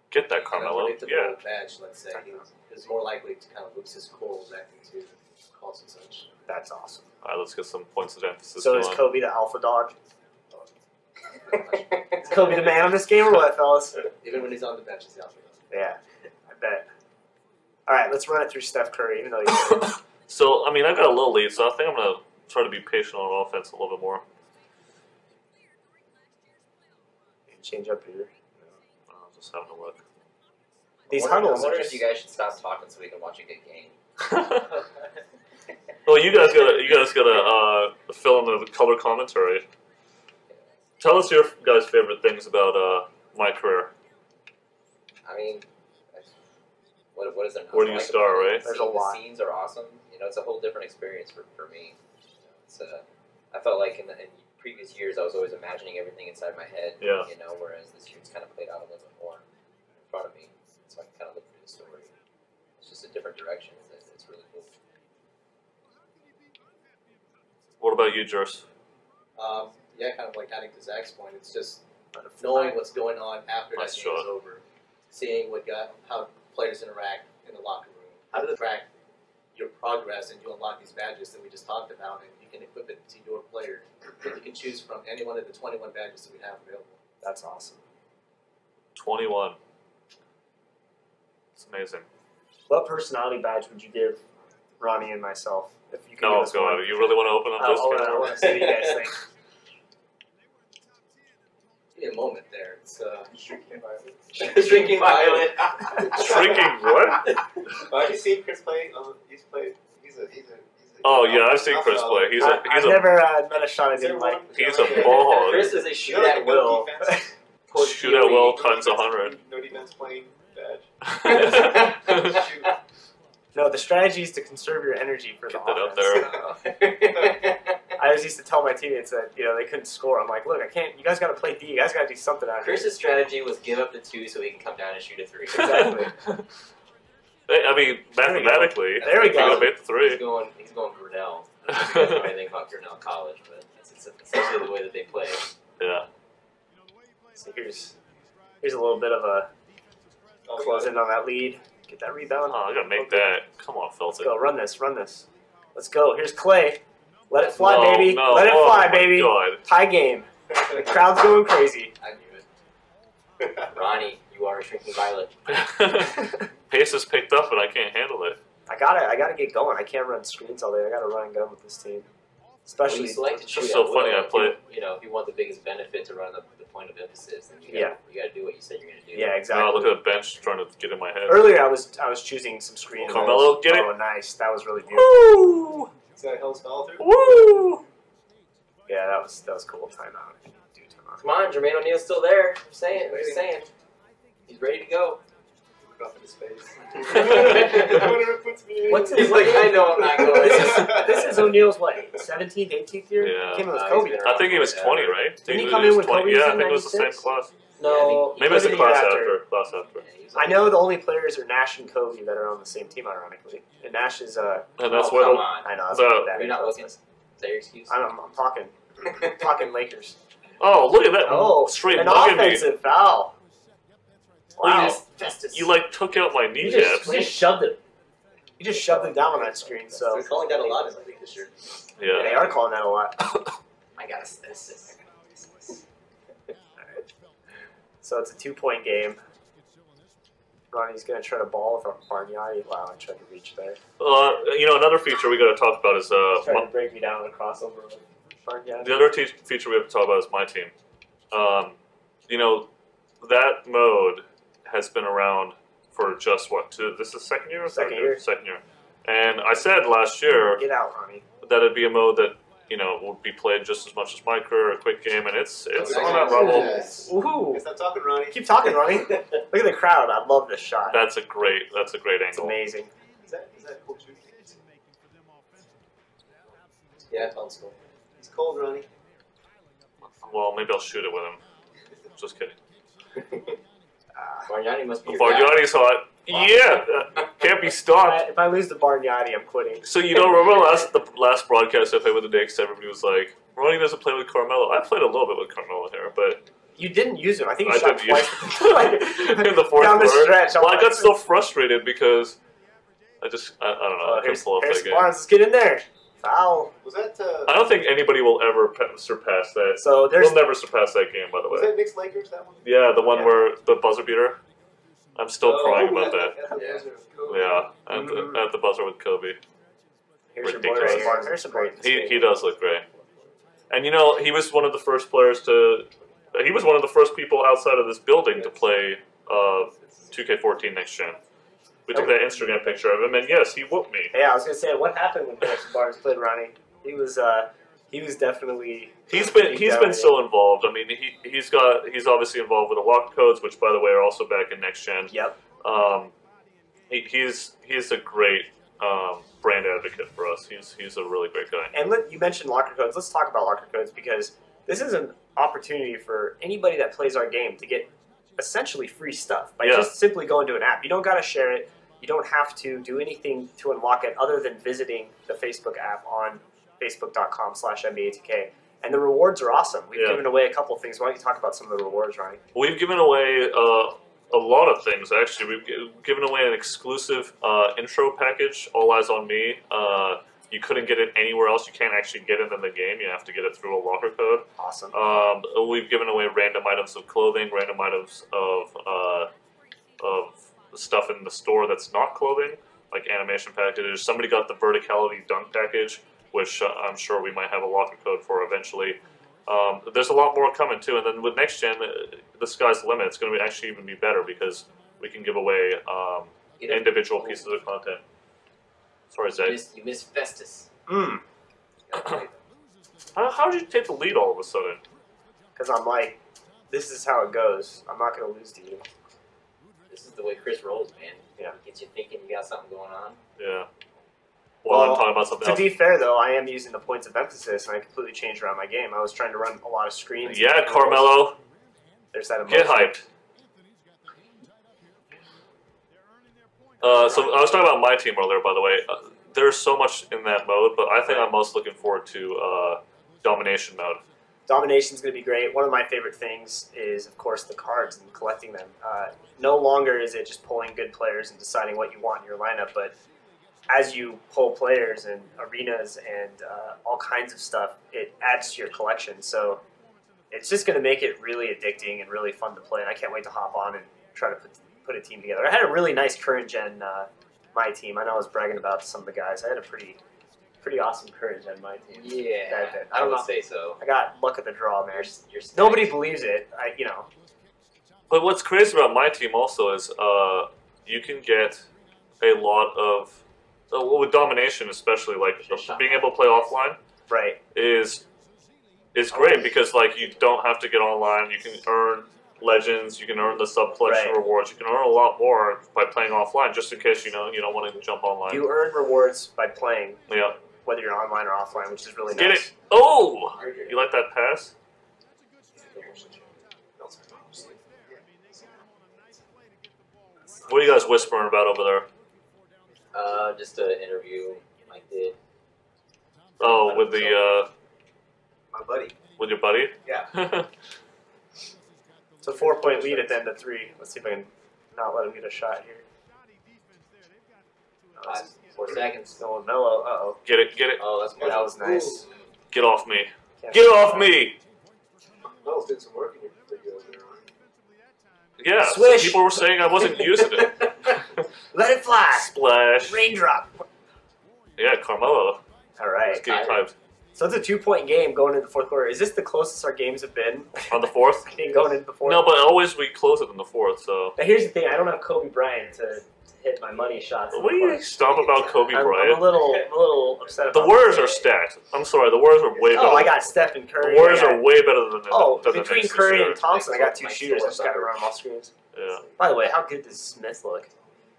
[SPEAKER 4] Get that,
[SPEAKER 6] kind of
[SPEAKER 4] Carmelo.
[SPEAKER 6] predictable
[SPEAKER 4] Yeah.
[SPEAKER 6] badge, let's say, he's more likely to kind of lose his cool reacting to calls and such.
[SPEAKER 3] That's awesome.
[SPEAKER 4] All right, let's get some points of emphasis
[SPEAKER 3] So
[SPEAKER 4] going.
[SPEAKER 3] is Kobe the alpha dog? Is Kobe the man on this game or what, fellas?
[SPEAKER 6] Even when he's on the bench, he's out there.
[SPEAKER 3] Yeah, I bet. All right, let's run it through Steph Curry, even though he's
[SPEAKER 4] So, I mean, I got a little lead, so I think I'm going to try to be patient on offense a little bit more.
[SPEAKER 3] change up here.
[SPEAKER 4] Just having a look.
[SPEAKER 3] These
[SPEAKER 7] I'm
[SPEAKER 3] huddles are
[SPEAKER 7] wondering
[SPEAKER 3] just...
[SPEAKER 7] if you guys should stop talking so we can watch a good game.
[SPEAKER 4] Well, you guys gotta fill in the color commentary. Tell us your guys' favorite things about my career.
[SPEAKER 7] I mean, what is there? not
[SPEAKER 4] Where
[SPEAKER 7] to
[SPEAKER 4] do you
[SPEAKER 7] like
[SPEAKER 4] start,
[SPEAKER 7] about it?
[SPEAKER 4] right?
[SPEAKER 3] There's a lot.
[SPEAKER 7] The scenes are awesome. It's a whole different experience for me. It's I felt like in previous years I was always imagining everything inside my head.
[SPEAKER 4] Yeah.
[SPEAKER 7] Whereas this year it's kind of played out a little bit more in front of me, so I can kind of look through the story. It's just a different direction. It's really cool.
[SPEAKER 4] What about you, Jers?
[SPEAKER 6] Yeah, kind of like adding to Zach's point, it's just knowing what's going on after
[SPEAKER 4] Nice
[SPEAKER 6] that game is
[SPEAKER 4] shot.
[SPEAKER 6] over, seeing how players interact in the locker room, how to track your progress, and you unlock these badges that we just talked about, and you can equip it to your player. And you can choose from any one of the 21 badges that we have available.
[SPEAKER 3] That's awesome.
[SPEAKER 4] 21. It's amazing.
[SPEAKER 3] What personality badge would you give Ronnie and myself? If you could
[SPEAKER 4] No,
[SPEAKER 3] give us
[SPEAKER 4] God,
[SPEAKER 3] one?
[SPEAKER 4] you really want to open up this?
[SPEAKER 3] I want to see what you guys think.
[SPEAKER 6] Give me a moment there. It's
[SPEAKER 8] Shrinking violet.
[SPEAKER 6] Shrinking violet.
[SPEAKER 4] Shrinking what?
[SPEAKER 8] Have you seen Chris play? He's played. He's a.
[SPEAKER 4] Oh yeah, I've seen Chris play. He's
[SPEAKER 3] I've
[SPEAKER 4] a
[SPEAKER 3] never met a shot I didn't like.
[SPEAKER 4] he's a ball hog.
[SPEAKER 6] Chris is a shoot at will.
[SPEAKER 4] Shoot at will times 100.
[SPEAKER 8] No defense playing badge. Shoot.
[SPEAKER 3] No, the strategy is to conserve your energy for
[SPEAKER 4] Get
[SPEAKER 3] the
[SPEAKER 4] that out
[SPEAKER 3] offense.
[SPEAKER 4] there.
[SPEAKER 3] I always used to tell my teammates that they couldn't score. I'm like, look, I can't. You guys got to play D. You guys got to do something out here.
[SPEAKER 7] Chris's strategy was give up the 2 so he can come down and shoot a 3.
[SPEAKER 3] Exactly.
[SPEAKER 4] I mean, mathematically,
[SPEAKER 3] There we go.
[SPEAKER 4] you're gonna make the 3.
[SPEAKER 7] He's going Grinnell. I don't know anything about Grinnell College, but it's essentially the way that they play.
[SPEAKER 4] Yeah.
[SPEAKER 3] So here's a little bit of a closing on that lead. Get that rebound.
[SPEAKER 4] Oh, I gotta make that. Come on,
[SPEAKER 3] Let's
[SPEAKER 4] Felton.
[SPEAKER 3] go. Run this. Let's go. Here's Clay. Let it fly, baby.
[SPEAKER 4] No.
[SPEAKER 3] Let it
[SPEAKER 4] Oh
[SPEAKER 3] fly,
[SPEAKER 4] my
[SPEAKER 3] baby.
[SPEAKER 4] God.
[SPEAKER 3] Tie game. The crowd's going crazy.
[SPEAKER 7] I knew it. Ronnie, you are a shrinking violet.
[SPEAKER 4] Pace is picked up, and I can't handle it.
[SPEAKER 3] I gotta get going. I can't run screens all day. I gotta run and gun with this team. Especially.
[SPEAKER 7] When you select to
[SPEAKER 4] It's
[SPEAKER 7] shoot
[SPEAKER 4] just
[SPEAKER 7] at
[SPEAKER 4] so funny,
[SPEAKER 7] will,
[SPEAKER 4] I play-
[SPEAKER 7] if you want the biggest benefit to run the point of emphasis, then you gotta do what you said you're gonna do.
[SPEAKER 3] Yeah, exactly.
[SPEAKER 4] Now look at the bench trying to get in my head.
[SPEAKER 3] Earlier, I was choosing some screen.
[SPEAKER 4] Carmelo, get it.
[SPEAKER 3] Oh, nice. That was really beautiful.
[SPEAKER 4] Woo!
[SPEAKER 8] Is that Hell's follow through?
[SPEAKER 4] Woo!
[SPEAKER 3] Yeah, that was cool. Timeout. Do timeout.
[SPEAKER 7] Come on, Jermaine O'Neal's still there. I'm saying. He's ready to go.
[SPEAKER 8] Up in his face.
[SPEAKER 3] What's
[SPEAKER 7] He's like, I know I'm not going.
[SPEAKER 3] This is O'Neal's what 17th, 18th year?
[SPEAKER 4] Yeah.
[SPEAKER 3] Came in with
[SPEAKER 7] He's
[SPEAKER 3] Kobe.
[SPEAKER 7] been
[SPEAKER 4] I think he was 20, right?
[SPEAKER 3] Didn't he
[SPEAKER 4] was-
[SPEAKER 3] come
[SPEAKER 4] he
[SPEAKER 3] in
[SPEAKER 4] was
[SPEAKER 3] when Kobe was
[SPEAKER 4] Yeah, I
[SPEAKER 3] in
[SPEAKER 4] think it was the same
[SPEAKER 3] 96?
[SPEAKER 4] class.
[SPEAKER 3] No,
[SPEAKER 4] Maybe it's
[SPEAKER 3] he
[SPEAKER 4] the
[SPEAKER 3] came in
[SPEAKER 4] class
[SPEAKER 3] after.
[SPEAKER 4] after.
[SPEAKER 3] I know the only players are Nash and Kobe that are on the same team, ironically. And Nash is
[SPEAKER 4] And that's
[SPEAKER 7] Oh,
[SPEAKER 4] where
[SPEAKER 7] come
[SPEAKER 4] the,
[SPEAKER 7] on.
[SPEAKER 3] I know. That's
[SPEAKER 4] The-
[SPEAKER 3] what that
[SPEAKER 7] You're not
[SPEAKER 3] is.
[SPEAKER 7] looking. Is that your excuse?
[SPEAKER 3] I'm talking Lakers.
[SPEAKER 4] oh, look at that!
[SPEAKER 3] Oh,
[SPEAKER 4] Straight
[SPEAKER 3] an
[SPEAKER 4] mugging me.
[SPEAKER 3] offensive foul. Wow.
[SPEAKER 4] You like took out my
[SPEAKER 3] You
[SPEAKER 4] kneecaps.
[SPEAKER 3] just shoved him. You just shoved him down on that screen. So
[SPEAKER 6] We're calling that a lot in the league this year.
[SPEAKER 3] they
[SPEAKER 4] Yeah.
[SPEAKER 3] are calling that a lot.
[SPEAKER 7] I got assist.
[SPEAKER 3] So it's a 2-point game. Ronnie's gonna try to ball with Bargnani. Wow, I tried to reach there.
[SPEAKER 4] Another feature we got to talk about is
[SPEAKER 3] Trying to break me down on a crossover with Bargnani.
[SPEAKER 4] the other feature we have to talk about is my team. That mode has been around for just this is second year or third
[SPEAKER 3] Second year.
[SPEAKER 4] Second year. And I said last year
[SPEAKER 3] Get out, Ronnie.
[SPEAKER 4] that it'd be a mode that would be played just as much as Micro or a quick game, and it's on
[SPEAKER 8] Nice.
[SPEAKER 4] that level.
[SPEAKER 8] Yes.
[SPEAKER 3] Woohoo!
[SPEAKER 8] Stop talking, Ronnie.
[SPEAKER 3] Keep talking, Ronnie. Look at the crowd. I love this shot.
[SPEAKER 4] That's a great
[SPEAKER 3] It's
[SPEAKER 4] angle.
[SPEAKER 3] amazing.
[SPEAKER 8] Is that cold shooting?
[SPEAKER 6] Yeah, Tom's cool.
[SPEAKER 8] It's cold, Ronnie.
[SPEAKER 4] Well, maybe I'll shoot it with him. Just kidding.
[SPEAKER 7] Bargnani must be your guy.
[SPEAKER 4] Bargnani's hot. Yeah, can't be stopped.
[SPEAKER 3] If I lose to Bargnani, I'm quitting.
[SPEAKER 4] So remember the last broadcast I played with the Knicks, everybody was like, Ronnie doesn't play with Carmelo. I played a little bit with Carmelo here, but
[SPEAKER 3] You didn't use him. I think you
[SPEAKER 4] I
[SPEAKER 3] shot
[SPEAKER 4] didn't use
[SPEAKER 3] twice.
[SPEAKER 4] in the fourth
[SPEAKER 3] Down the
[SPEAKER 4] quarter.
[SPEAKER 3] stretch. I'm
[SPEAKER 4] Well, I
[SPEAKER 3] like,
[SPEAKER 4] got so frustrated because I don't know. I couldn't
[SPEAKER 3] here's
[SPEAKER 4] pull off that
[SPEAKER 3] Harrison
[SPEAKER 4] game.
[SPEAKER 3] Barnes. Let's get in there. Foul.
[SPEAKER 8] Was that
[SPEAKER 4] I don't think anybody will ever surpass that.
[SPEAKER 3] So there's
[SPEAKER 4] We'll never surpass that game, by the
[SPEAKER 8] was
[SPEAKER 4] way.
[SPEAKER 8] that Knicks Lakers? That one?
[SPEAKER 4] Yeah, the one
[SPEAKER 3] Yeah.
[SPEAKER 4] where the buzzer beater. I'm still
[SPEAKER 8] Oh,
[SPEAKER 4] crying about that.
[SPEAKER 8] Yeah.
[SPEAKER 4] Yeah, at the buzzer with Kobe.
[SPEAKER 3] Here's your boy
[SPEAKER 4] Ridiculous.
[SPEAKER 3] right here. Harrison Barnes.
[SPEAKER 4] He does look great. And he was one of the first players he was one of the first people outside of this building to play 2K14 Next Gen. We took that Instagram picture of him, and yes, he whooped me.
[SPEAKER 3] Yeah, I was gonna say what happened when Harrison Barnes played Ronnie. He was definitely.
[SPEAKER 4] He's been so involved. I mean, he's obviously involved with the lock codes, which by the way are also back in Next Gen.
[SPEAKER 3] Yep.
[SPEAKER 4] He's a great brand advocate for us. He's a really great guy.
[SPEAKER 3] And you mentioned locker codes. Let's talk about locker codes because this is an opportunity for anybody that plays our game to get essentially free stuff by just simply going to an app. You don't got to share it. You don't have to do anything to unlock it other than visiting the Facebook app on facebook.com/NBA2K. And the rewards are awesome. We've given away a couple of things. Why don't you talk about some of the rewards, Ronnie?
[SPEAKER 4] We've given away a lot of things, actually. We've given away an exclusive intro package, All Eyes on Me. You couldn't get it anywhere else. You can't actually get it in the game. You have to get it through a locker code.
[SPEAKER 3] Awesome.
[SPEAKER 4] We've given away random items of clothing, random items of stuff in the store that's not clothing, like animation packages. Somebody got the Verticality Dunk package, which I'm sure we might have a locker code for eventually. There's a lot more coming too, and then with Next Gen, the sky's the limit. It's going to actually even be better because we can give away individual pieces of content. Sorry, Zed.
[SPEAKER 7] You missed Festus.
[SPEAKER 4] How did you take the lead all of a sudden?
[SPEAKER 3] Because I'm like, this is how it goes. I'm not going to lose to you.
[SPEAKER 7] This is the way Chris rolls, man.
[SPEAKER 3] Yeah.
[SPEAKER 7] Gets you thinking you got something going on.
[SPEAKER 4] Yeah. Well, I'm talking about something
[SPEAKER 3] to
[SPEAKER 4] else.
[SPEAKER 3] be fair, though, I am using the points of emphasis, and I completely changed around my game. I was trying to run a lot of screens.
[SPEAKER 4] Yeah, Carmelo,
[SPEAKER 3] There's that emotion.
[SPEAKER 4] get hyped. So I was talking about my team earlier, by the way. There's so much in that mode, but I think I'm most looking forward to domination mode.
[SPEAKER 3] Domination's going to be great. One of my favorite things is, of course, the cards and collecting them. No longer is it just pulling good players and deciding what you want in your lineup, but as you pull players and arenas and all kinds of stuff, it adds to your collection. So it's just going to make it really addicting and really fun to play, and I can't wait to hop on and try to put a team together. I had a really nice current gen my team. I know I was bragging about some of the guys. I had a pretty awesome current gen my team.
[SPEAKER 7] Yeah,
[SPEAKER 3] I
[SPEAKER 7] I
[SPEAKER 3] don't
[SPEAKER 7] would
[SPEAKER 3] know.
[SPEAKER 7] say so.
[SPEAKER 3] I got luck of the draw, man.
[SPEAKER 7] You're
[SPEAKER 3] Nobody
[SPEAKER 7] stacked.
[SPEAKER 3] believes it.
[SPEAKER 4] But what's crazy about my team also is you can get a lot of with domination, especially like being able to play offline
[SPEAKER 3] Right.
[SPEAKER 4] is great because like you don't have to get online. You can earn legends. You can earn the sub collection
[SPEAKER 3] Right.
[SPEAKER 4] rewards. You can earn a lot more by playing offline, just in case you don't want to jump online.
[SPEAKER 3] You earn rewards by playing,
[SPEAKER 4] Yeah,
[SPEAKER 3] whether you're online or offline, which is really
[SPEAKER 4] get
[SPEAKER 3] nice.
[SPEAKER 4] it. Oh, you like that pass? What are you guys whispering about over there?
[SPEAKER 7] Just an interview Mike did.
[SPEAKER 4] Oh, with the
[SPEAKER 8] My buddy.
[SPEAKER 4] with your buddy?
[SPEAKER 8] Yeah.
[SPEAKER 3] So 4-point lead at the end of 3. Let's see if I can not let him get a shot here.
[SPEAKER 7] 4 seconds.
[SPEAKER 3] No, Melo. Uh-oh.
[SPEAKER 4] Get it, get it.
[SPEAKER 7] Oh, that's
[SPEAKER 3] That was nice.
[SPEAKER 4] Get off me.
[SPEAKER 3] Can't-
[SPEAKER 4] Get off me.
[SPEAKER 8] Mel's doing some work in your video there.
[SPEAKER 4] Yeah, so
[SPEAKER 3] Swish.
[SPEAKER 4] people were saying I wasn't using it.
[SPEAKER 3] Let it fly.
[SPEAKER 4] Splash.
[SPEAKER 3] Raindrop.
[SPEAKER 4] Yeah, Carmelo.
[SPEAKER 3] All right.
[SPEAKER 4] It's getting hyped.
[SPEAKER 3] So it's a 2-point game going into the fourth quarter. Is this the closest our games have been?
[SPEAKER 4] On the fourth?
[SPEAKER 3] I think going into the fourth.
[SPEAKER 4] No, but always we close it in the fourth, so.
[SPEAKER 3] Now here's the thing. I don't have Kobe Bryant to hit my money shots. in
[SPEAKER 4] What
[SPEAKER 3] the
[SPEAKER 4] do you
[SPEAKER 3] fourth.
[SPEAKER 4] stomp about Kobe
[SPEAKER 3] I'm a
[SPEAKER 4] Bryant?
[SPEAKER 3] little upset about
[SPEAKER 4] The Warriors
[SPEAKER 3] that.
[SPEAKER 4] are stacked. I'm sorry, the Warriors are way better.
[SPEAKER 3] Oh, I got Stephen Curry.
[SPEAKER 4] The Warriors
[SPEAKER 3] I got-
[SPEAKER 4] are way better than the
[SPEAKER 3] Oh,
[SPEAKER 4] than the
[SPEAKER 3] between
[SPEAKER 4] Knicks this
[SPEAKER 3] Curry
[SPEAKER 4] year.
[SPEAKER 3] and Thompson, I got 2
[SPEAKER 7] Mike
[SPEAKER 3] shooters. I just got to
[SPEAKER 7] Stewart.
[SPEAKER 3] run them off screens.
[SPEAKER 4] Yeah.
[SPEAKER 3] By the way, how good does Smith look?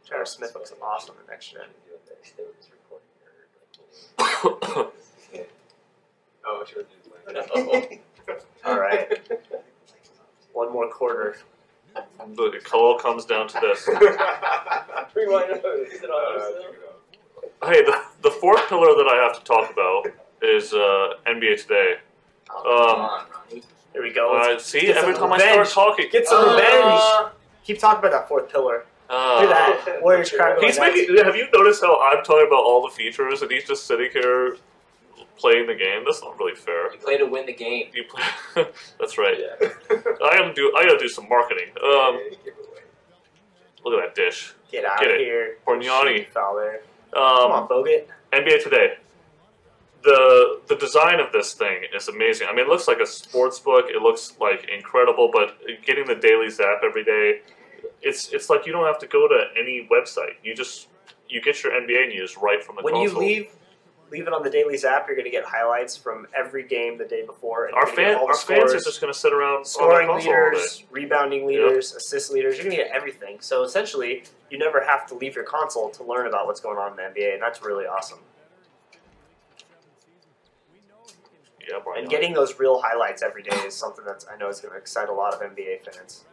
[SPEAKER 3] J.R. Smith looks awesome in next gen.
[SPEAKER 8] Oh, sure.
[SPEAKER 3] All right. One more quarter.
[SPEAKER 4] The call comes down to this. Hey, the fourth pillar that I have to talk about is NBA Today.
[SPEAKER 7] Oh, come on, Ronnie.
[SPEAKER 3] Here we go.
[SPEAKER 4] See,
[SPEAKER 3] get
[SPEAKER 4] every
[SPEAKER 3] some
[SPEAKER 4] time I start
[SPEAKER 3] revenge.
[SPEAKER 4] talking,
[SPEAKER 3] Get some revenge. Keep talking about that fourth pillar. Look at that. Warriors crying.
[SPEAKER 4] He's making. Have you noticed how I'm talking about all the features and he's just sitting here playing the game? That's not really fair.
[SPEAKER 7] You play to win the game.
[SPEAKER 4] You play. That's right. I gotta do some marketing. Look at that dish.
[SPEAKER 3] Get out
[SPEAKER 4] Get
[SPEAKER 3] of
[SPEAKER 4] it.
[SPEAKER 3] here.
[SPEAKER 4] Porgnani.
[SPEAKER 3] Foul there. Come on, Bogut.
[SPEAKER 4] NBA Today. The design of this thing is amazing. I mean, it looks like a sports book. It looks like incredible, but getting the daily zap every day, it's like you don't have to go to any website. You get your NBA news right from the
[SPEAKER 3] When
[SPEAKER 4] console.
[SPEAKER 3] you leave it on the daily zap, you're going to get highlights from every game the day before. And
[SPEAKER 4] our
[SPEAKER 3] you're gonna get all the
[SPEAKER 4] fans are
[SPEAKER 3] scores,
[SPEAKER 4] just going to sit around
[SPEAKER 3] scoring
[SPEAKER 4] on the console all day.
[SPEAKER 3] leaders, rebounding leaders, assist leaders. You're going to get everything. So essentially, you never have to leave your console to learn about what's going on in the NBA, and that's really awesome.
[SPEAKER 4] Yeah, Brian.
[SPEAKER 3] And getting those real highlights every day is something that I know is going to excite a lot of NBA fans.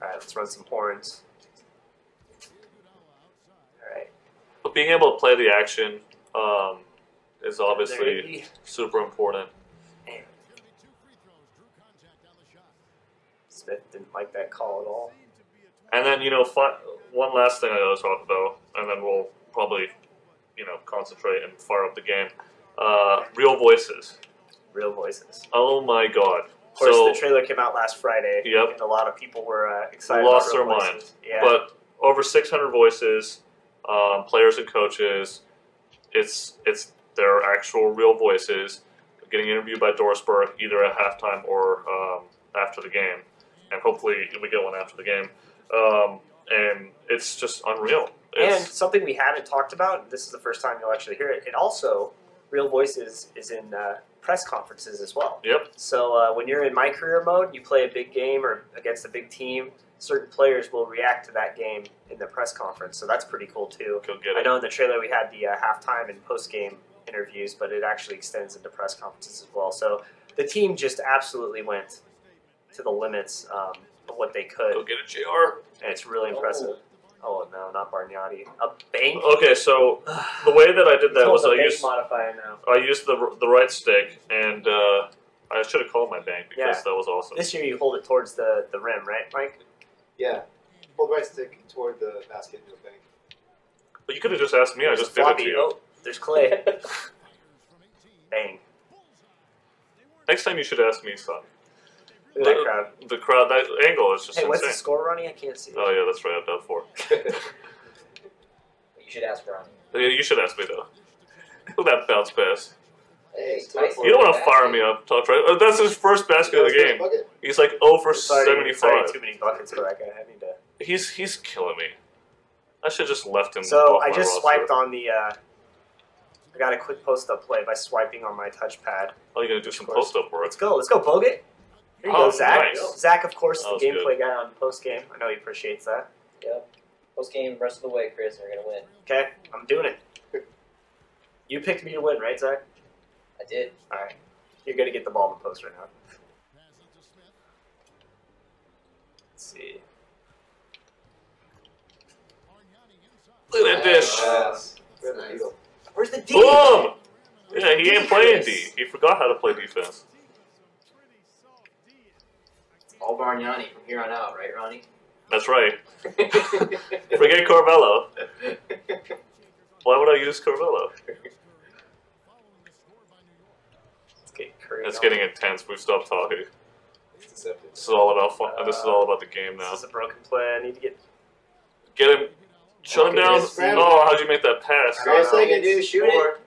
[SPEAKER 3] All right, let's run some horns. All right.
[SPEAKER 4] But being able to play the action is
[SPEAKER 3] There
[SPEAKER 4] obviously
[SPEAKER 3] he-
[SPEAKER 4] super important.
[SPEAKER 3] Man. Smith didn't like that call at all.
[SPEAKER 4] And then, one last thing I gotta talk about, and then we'll probably, concentrate and fire up the game. Real voices.
[SPEAKER 3] Real voices.
[SPEAKER 4] Oh my god.
[SPEAKER 3] Of course,
[SPEAKER 4] So,
[SPEAKER 3] the trailer came out last Friday,
[SPEAKER 4] Yep.
[SPEAKER 3] and a lot of people were excited.
[SPEAKER 4] lost
[SPEAKER 3] about
[SPEAKER 4] their
[SPEAKER 3] Real
[SPEAKER 4] mind.
[SPEAKER 3] Voices. Yeah.
[SPEAKER 4] But over 600 voices, players and coaches, it's their actual real voices getting interviewed by Dorsberg either at halftime or after the game. And hopefully we get one after the game. And it's just unreal.
[SPEAKER 3] And
[SPEAKER 4] It's,
[SPEAKER 3] something we haven't talked about, and this is the first time you'll actually hear it, it also, Real Voices is in press conferences as well.
[SPEAKER 4] Yep.
[SPEAKER 3] So when you're in my career mode, you play a big game or against a big team, certain players will react to that game in the press conference. So that's pretty cool too.
[SPEAKER 4] Go get
[SPEAKER 3] I
[SPEAKER 4] it.
[SPEAKER 3] know in the trailer we had the halftime and post-game interviews, but it actually extends into press conferences as well. So the team just absolutely went to the limits of what they could,
[SPEAKER 4] Go get it, JR.
[SPEAKER 3] and it's really impressive. Oh no, not Bargnati. A bank?
[SPEAKER 4] Okay, so the way that I did that was
[SPEAKER 3] a
[SPEAKER 4] I
[SPEAKER 3] bank
[SPEAKER 4] used
[SPEAKER 3] modifier now.
[SPEAKER 4] the right stick, and I should have called my bank because
[SPEAKER 3] Yeah.
[SPEAKER 4] that was awesome.
[SPEAKER 3] This year you hold it towards the rim, right, Mike?
[SPEAKER 8] Yeah. Hold right stick toward the basket in the bank.
[SPEAKER 4] But you could have just asked me. I
[SPEAKER 3] There's
[SPEAKER 4] just
[SPEAKER 3] a
[SPEAKER 4] did it
[SPEAKER 3] floppy.
[SPEAKER 4] to you.
[SPEAKER 3] Oh, there's Clay. Bang.
[SPEAKER 4] Next time you should ask me, son.
[SPEAKER 3] Look at that crowd.
[SPEAKER 4] The crowd, that angle is just
[SPEAKER 3] Hey, what's the
[SPEAKER 4] insane.
[SPEAKER 3] score, Ronnie? I can't see it.
[SPEAKER 4] Oh yeah, that's right. I've done 4.
[SPEAKER 6] You should ask Ronnie.
[SPEAKER 4] Yeah, you should ask me though. Look at that bounce pass.
[SPEAKER 6] Hey,
[SPEAKER 8] Tyson.
[SPEAKER 4] You don't want to fire me up, talk right? Oh, that's his first basket of the game.
[SPEAKER 8] Bucket?
[SPEAKER 4] He's like 0 for
[SPEAKER 3] Sorry,
[SPEAKER 4] 75.
[SPEAKER 3] too many buckets for that guy. I need to.
[SPEAKER 4] He's killing me. I should have just left him.
[SPEAKER 3] So
[SPEAKER 4] off
[SPEAKER 3] I
[SPEAKER 4] my
[SPEAKER 3] just
[SPEAKER 4] roster.
[SPEAKER 3] swiped on the. I got a quick post-up play by swiping on my touchpad.
[SPEAKER 4] Oh, you're gonna do some
[SPEAKER 3] Of course.
[SPEAKER 4] post-up work.
[SPEAKER 3] Let's go, Bogut. Here you
[SPEAKER 4] Oh,
[SPEAKER 3] go, Zach.
[SPEAKER 4] nice.
[SPEAKER 3] Zach, of course,
[SPEAKER 4] That
[SPEAKER 3] the
[SPEAKER 4] was
[SPEAKER 3] gameplay guy on post-game. I know he appreciates that.
[SPEAKER 6] Yep. Post game, rest of the way, Chris, and we're gonna win.
[SPEAKER 3] Okay, I'm doing it. You picked me to win, right, Zach?
[SPEAKER 6] I did.
[SPEAKER 3] All right. You're gonna get the ball in the post right now. Let's see.
[SPEAKER 4] Look at that dish.
[SPEAKER 8] Nice.
[SPEAKER 3] Where's the D?
[SPEAKER 4] Boom! Yeah, he ain't playing D.
[SPEAKER 3] Chris?
[SPEAKER 4] He forgot how to play defense.
[SPEAKER 7] All Bargnani from here on out, right, Ronnie?
[SPEAKER 4] That's right. Forget Carmelo. Why would I use Carmelo?
[SPEAKER 3] Let's get Curry.
[SPEAKER 4] It's
[SPEAKER 3] going.
[SPEAKER 4] getting intense. We've stopped talking.
[SPEAKER 8] It's deceptive.
[SPEAKER 4] This is all about fun. This is all about the game now.
[SPEAKER 3] This is a broken play. I need to get.
[SPEAKER 4] Get him. Shut him down. Oh, how'd you make that pass?
[SPEAKER 8] Go second, dude. Shoot it.
[SPEAKER 3] Forward.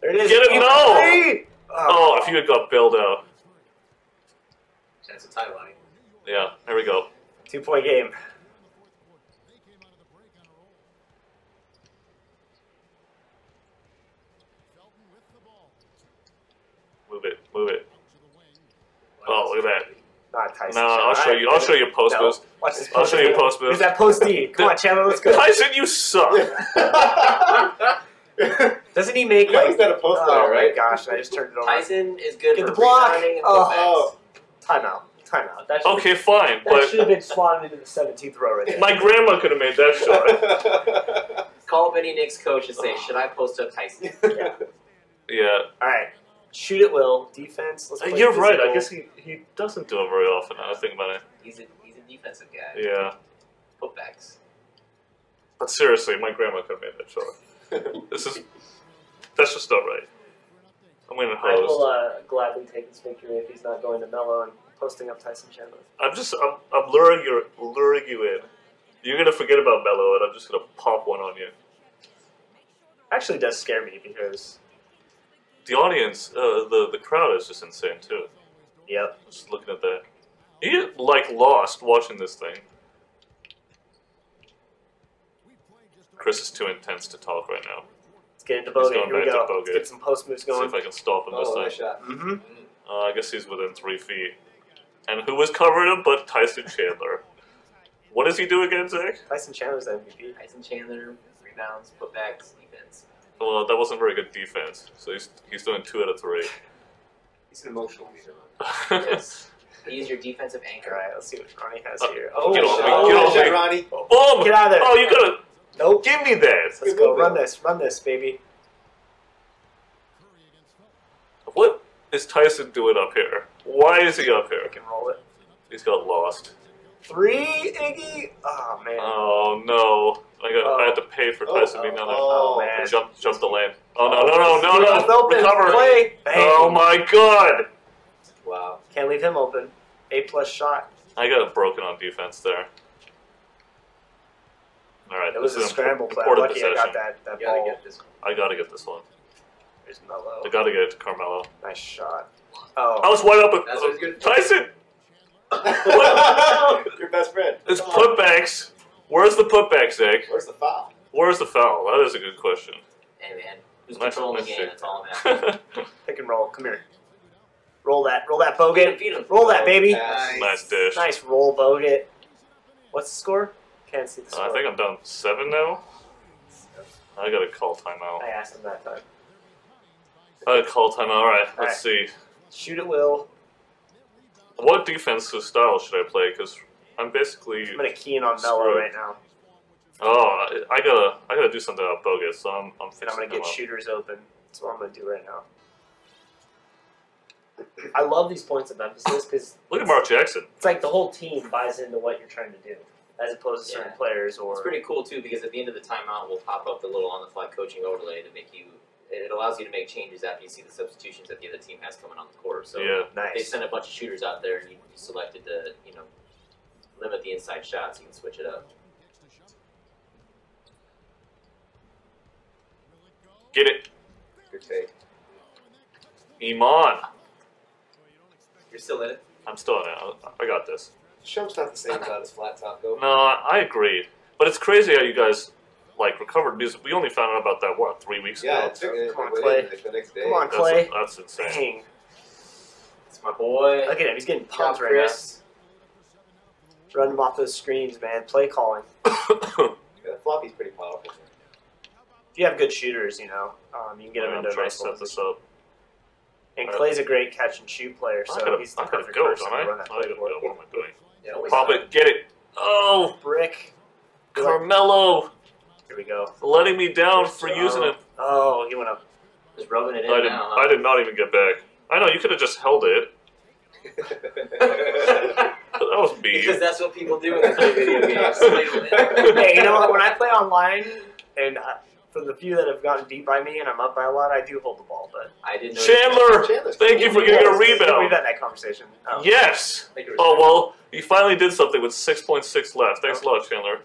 [SPEAKER 3] There it is.
[SPEAKER 4] Get him. No!
[SPEAKER 3] Three!
[SPEAKER 4] Oh, if you had got bailed out.
[SPEAKER 5] Chance of tie, Ronnie.
[SPEAKER 4] Yeah, there we go.
[SPEAKER 3] 2-point game.
[SPEAKER 4] Move it. Move it. Oh, look at that.
[SPEAKER 3] Not Tyson.
[SPEAKER 4] No, I'll show you. I'll show you post
[SPEAKER 3] No.
[SPEAKER 4] moves.
[SPEAKER 3] Watch this
[SPEAKER 4] I'll
[SPEAKER 3] post
[SPEAKER 4] show you
[SPEAKER 3] move.
[SPEAKER 4] post
[SPEAKER 3] Who's
[SPEAKER 4] moves.
[SPEAKER 3] that post D? Come on, Chandler, let's go.
[SPEAKER 4] Tyson, you suck.
[SPEAKER 3] Doesn't he make
[SPEAKER 8] You always
[SPEAKER 3] like?
[SPEAKER 8] got a post
[SPEAKER 3] Oh
[SPEAKER 8] there, right?
[SPEAKER 3] my gosh! I just turned it over.
[SPEAKER 6] Tyson is good
[SPEAKER 3] Get
[SPEAKER 6] for
[SPEAKER 3] the block.
[SPEAKER 6] rebounding and
[SPEAKER 3] Oh.
[SPEAKER 6] putbacks.
[SPEAKER 3] Timeout. Timeout. That should,
[SPEAKER 4] Okay, fine,
[SPEAKER 3] that should have
[SPEAKER 4] but
[SPEAKER 3] been slotted into the 17th row right there.
[SPEAKER 4] my grandma could have made that shot.
[SPEAKER 7] Call up any Knicks coach and say, should I post up Tyson?
[SPEAKER 3] Yeah.
[SPEAKER 4] Yeah,
[SPEAKER 3] All right. Shoot at will. Defense. Let's play
[SPEAKER 4] you're right. I
[SPEAKER 3] physical.
[SPEAKER 4] guess he doesn't do it very often. Now I think about it.
[SPEAKER 7] He's a defensive guy.
[SPEAKER 4] Yeah,
[SPEAKER 7] Putbacks.
[SPEAKER 4] but seriously, my grandma could have made that shot. That's just not right. I'm gonna
[SPEAKER 3] I
[SPEAKER 4] host.
[SPEAKER 3] will gladly take this victory if he's not going to Melo and posting up Tyson Chandler.
[SPEAKER 4] I'm luring you in. You're gonna forget about Melo, and I'm just gonna pop one on you.
[SPEAKER 3] Actually, does scare me because.
[SPEAKER 4] The audience, the crowd is just insane too.
[SPEAKER 3] Yep.
[SPEAKER 4] Just looking at that, you like lost watching this thing. Chris is too intense to talk right now.
[SPEAKER 3] Let's get into
[SPEAKER 4] He's
[SPEAKER 3] Bogut.
[SPEAKER 4] going
[SPEAKER 3] Here we
[SPEAKER 4] back to
[SPEAKER 3] go.
[SPEAKER 4] Bogut.
[SPEAKER 3] Let's get some post moves
[SPEAKER 4] See
[SPEAKER 3] going.
[SPEAKER 4] if I can stop him this
[SPEAKER 8] Oh,
[SPEAKER 4] time.
[SPEAKER 8] nice shot.
[SPEAKER 3] Mm-hmm.
[SPEAKER 4] I guess he's within 3 feet. And who was covering him but Tyson Chandler? What does he do again, Zach?
[SPEAKER 3] Tyson Chandler's MVP.
[SPEAKER 7] Tyson Chandler, rebounds, putbacks, defense.
[SPEAKER 4] Well, that wasn't very good defense. So he's doing 2 out of 3.
[SPEAKER 8] He's an emotional leader.
[SPEAKER 7] Yes. He's your defensive
[SPEAKER 3] All
[SPEAKER 7] anchor.
[SPEAKER 3] right, let's see what Ronnie has
[SPEAKER 4] Oh,
[SPEAKER 3] here.
[SPEAKER 4] get off me,
[SPEAKER 3] oh,
[SPEAKER 4] get off
[SPEAKER 8] shot,
[SPEAKER 4] me.
[SPEAKER 8] Ronnie.
[SPEAKER 4] Boom!
[SPEAKER 3] Get out of there.
[SPEAKER 4] Oh, you gotta
[SPEAKER 3] Nope.
[SPEAKER 4] give me that.
[SPEAKER 3] Let's go. Run this, baby.
[SPEAKER 4] What is Tyson doing up here? Why is he up here?
[SPEAKER 3] I can roll it.
[SPEAKER 4] He's got lost.
[SPEAKER 3] 3, Iggy. Oh man.
[SPEAKER 4] Oh no! I had to pay for Tyson being down there.
[SPEAKER 3] Oh, man.
[SPEAKER 4] Jump the lane. Oh no!
[SPEAKER 3] Left open.
[SPEAKER 4] Recover!
[SPEAKER 3] Play. Bang.
[SPEAKER 4] Oh my god!
[SPEAKER 6] Wow.
[SPEAKER 3] Can't leave him open. A+ shot.
[SPEAKER 4] I got it broken on defense there. All right,
[SPEAKER 3] It was
[SPEAKER 4] this
[SPEAKER 3] a
[SPEAKER 4] is
[SPEAKER 3] scramble play.
[SPEAKER 4] important
[SPEAKER 3] Lucky I
[SPEAKER 4] possession.
[SPEAKER 3] got that
[SPEAKER 6] You gotta
[SPEAKER 3] ball.
[SPEAKER 6] get this one.
[SPEAKER 4] I gotta get this one.
[SPEAKER 3] There's Melo.
[SPEAKER 4] I gotta get it to Carmelo.
[SPEAKER 3] Nice shot.
[SPEAKER 4] I
[SPEAKER 3] Oh.
[SPEAKER 4] was wide open.
[SPEAKER 6] That's what he's good for.
[SPEAKER 4] Tyson!
[SPEAKER 8] Your best friend.
[SPEAKER 4] It's putbacks. Where's the putback, Zach?
[SPEAKER 8] Where's the foul?
[SPEAKER 4] Where's the foul? That is a good question.
[SPEAKER 7] Hey man, Who's
[SPEAKER 4] Nice,
[SPEAKER 7] controlling
[SPEAKER 4] nice
[SPEAKER 7] the game?
[SPEAKER 4] shake.
[SPEAKER 7] That's all I'm asking.
[SPEAKER 3] Pick and roll. Come here. Roll that Bogut.
[SPEAKER 7] Feed him.
[SPEAKER 3] Roll that, baby.
[SPEAKER 4] Nice dish.
[SPEAKER 3] Nice roll, Bogut. What's the score? Can't see the score.
[SPEAKER 4] I think I'm down 7 now. I gotta call timeout.
[SPEAKER 3] I asked him that time.
[SPEAKER 4] I gotta call timeout. Alright, let's see.
[SPEAKER 3] Shoot at will.
[SPEAKER 4] What defensive style should I play? Because I'm basically.
[SPEAKER 3] I'm gonna key in on Melo
[SPEAKER 4] Screw it.
[SPEAKER 3] right now.
[SPEAKER 4] Oh, I gotta do something about Bogut, so I'm
[SPEAKER 3] And
[SPEAKER 4] fixing
[SPEAKER 3] I'm gonna
[SPEAKER 4] him
[SPEAKER 3] get
[SPEAKER 4] up.
[SPEAKER 3] shooters open. That's what I'm gonna do right now. I love these points of emphasis because
[SPEAKER 4] Look at Mark Jackson.
[SPEAKER 3] it's like the whole team buys into what you're trying to do, as opposed to certain
[SPEAKER 7] Yeah.
[SPEAKER 3] players or.
[SPEAKER 7] It's pretty cool too because at the end of the timeout, we'll pop up the little on-the-fly coaching overlay to make you. It allows you to make changes after you see the substitutions that the other team has coming on the court. So
[SPEAKER 4] Yeah.
[SPEAKER 7] they
[SPEAKER 3] Nice.
[SPEAKER 7] send a bunch of shooters out there, and you selected to limit the inside shots. You can switch it up.
[SPEAKER 4] Get it,
[SPEAKER 8] Good take.
[SPEAKER 4] Iman.
[SPEAKER 7] You're still in it.
[SPEAKER 4] I'm still in it. I got this.
[SPEAKER 8] Shump's not the same without his flat top, though.
[SPEAKER 4] No, I agree. But it's crazy how you guys recovered because we only found out about that 3 weeks
[SPEAKER 8] Yeah,
[SPEAKER 4] ago.
[SPEAKER 8] it took it
[SPEAKER 3] Come on,
[SPEAKER 8] went
[SPEAKER 3] Clay.
[SPEAKER 8] in, like, the next day.
[SPEAKER 3] Come on, Clay.
[SPEAKER 4] That's insane.
[SPEAKER 3] Dang.
[SPEAKER 7] It's my boy.
[SPEAKER 3] Look at him. He's getting
[SPEAKER 7] Job,
[SPEAKER 3] pumped right now.
[SPEAKER 7] Chris.
[SPEAKER 3] Run him off those screens, man. Play calling.
[SPEAKER 8] Yeah, the floppy's pretty powerful.
[SPEAKER 3] If you have good shooters, you can get them
[SPEAKER 4] I'm
[SPEAKER 3] into a
[SPEAKER 4] trying
[SPEAKER 3] nice
[SPEAKER 4] to
[SPEAKER 3] little
[SPEAKER 4] set this
[SPEAKER 3] position.
[SPEAKER 4] up.
[SPEAKER 3] And Clay's a great catch and shoot player,
[SPEAKER 4] I
[SPEAKER 3] so
[SPEAKER 4] gotta,
[SPEAKER 3] he's the
[SPEAKER 4] I gotta
[SPEAKER 3] perfect
[SPEAKER 4] go,
[SPEAKER 3] person
[SPEAKER 4] don't I?
[SPEAKER 3] to run that
[SPEAKER 4] I gotta
[SPEAKER 3] play
[SPEAKER 4] go.
[SPEAKER 3] for.
[SPEAKER 4] What am I doing?
[SPEAKER 7] Yeah, always
[SPEAKER 4] Pop
[SPEAKER 7] start.
[SPEAKER 4] it. Get it. Oh,
[SPEAKER 3] Brick.
[SPEAKER 4] Carmelo
[SPEAKER 3] Here we go.
[SPEAKER 4] letting me down for using it.
[SPEAKER 3] Oh, he went up.
[SPEAKER 7] Just rubbing it in now.
[SPEAKER 4] I did not even get back. I know, you could have just held it. That was me.
[SPEAKER 7] Because that's what people do when they play video games. They win.
[SPEAKER 3] Hey, you know what? When I play online, and for the few that have gotten beat by me and I'm up by a lot, I do hold the ball. But
[SPEAKER 7] I didn't know.
[SPEAKER 4] Chandler,
[SPEAKER 8] Chandler's
[SPEAKER 4] thank you for getting a
[SPEAKER 3] we've
[SPEAKER 4] rebound.
[SPEAKER 3] had that conversation. Oh.
[SPEAKER 4] Yes.
[SPEAKER 7] Thank you.
[SPEAKER 4] Oh, well, you finally did something with 6.6 left. Thanks a lot, Chandler.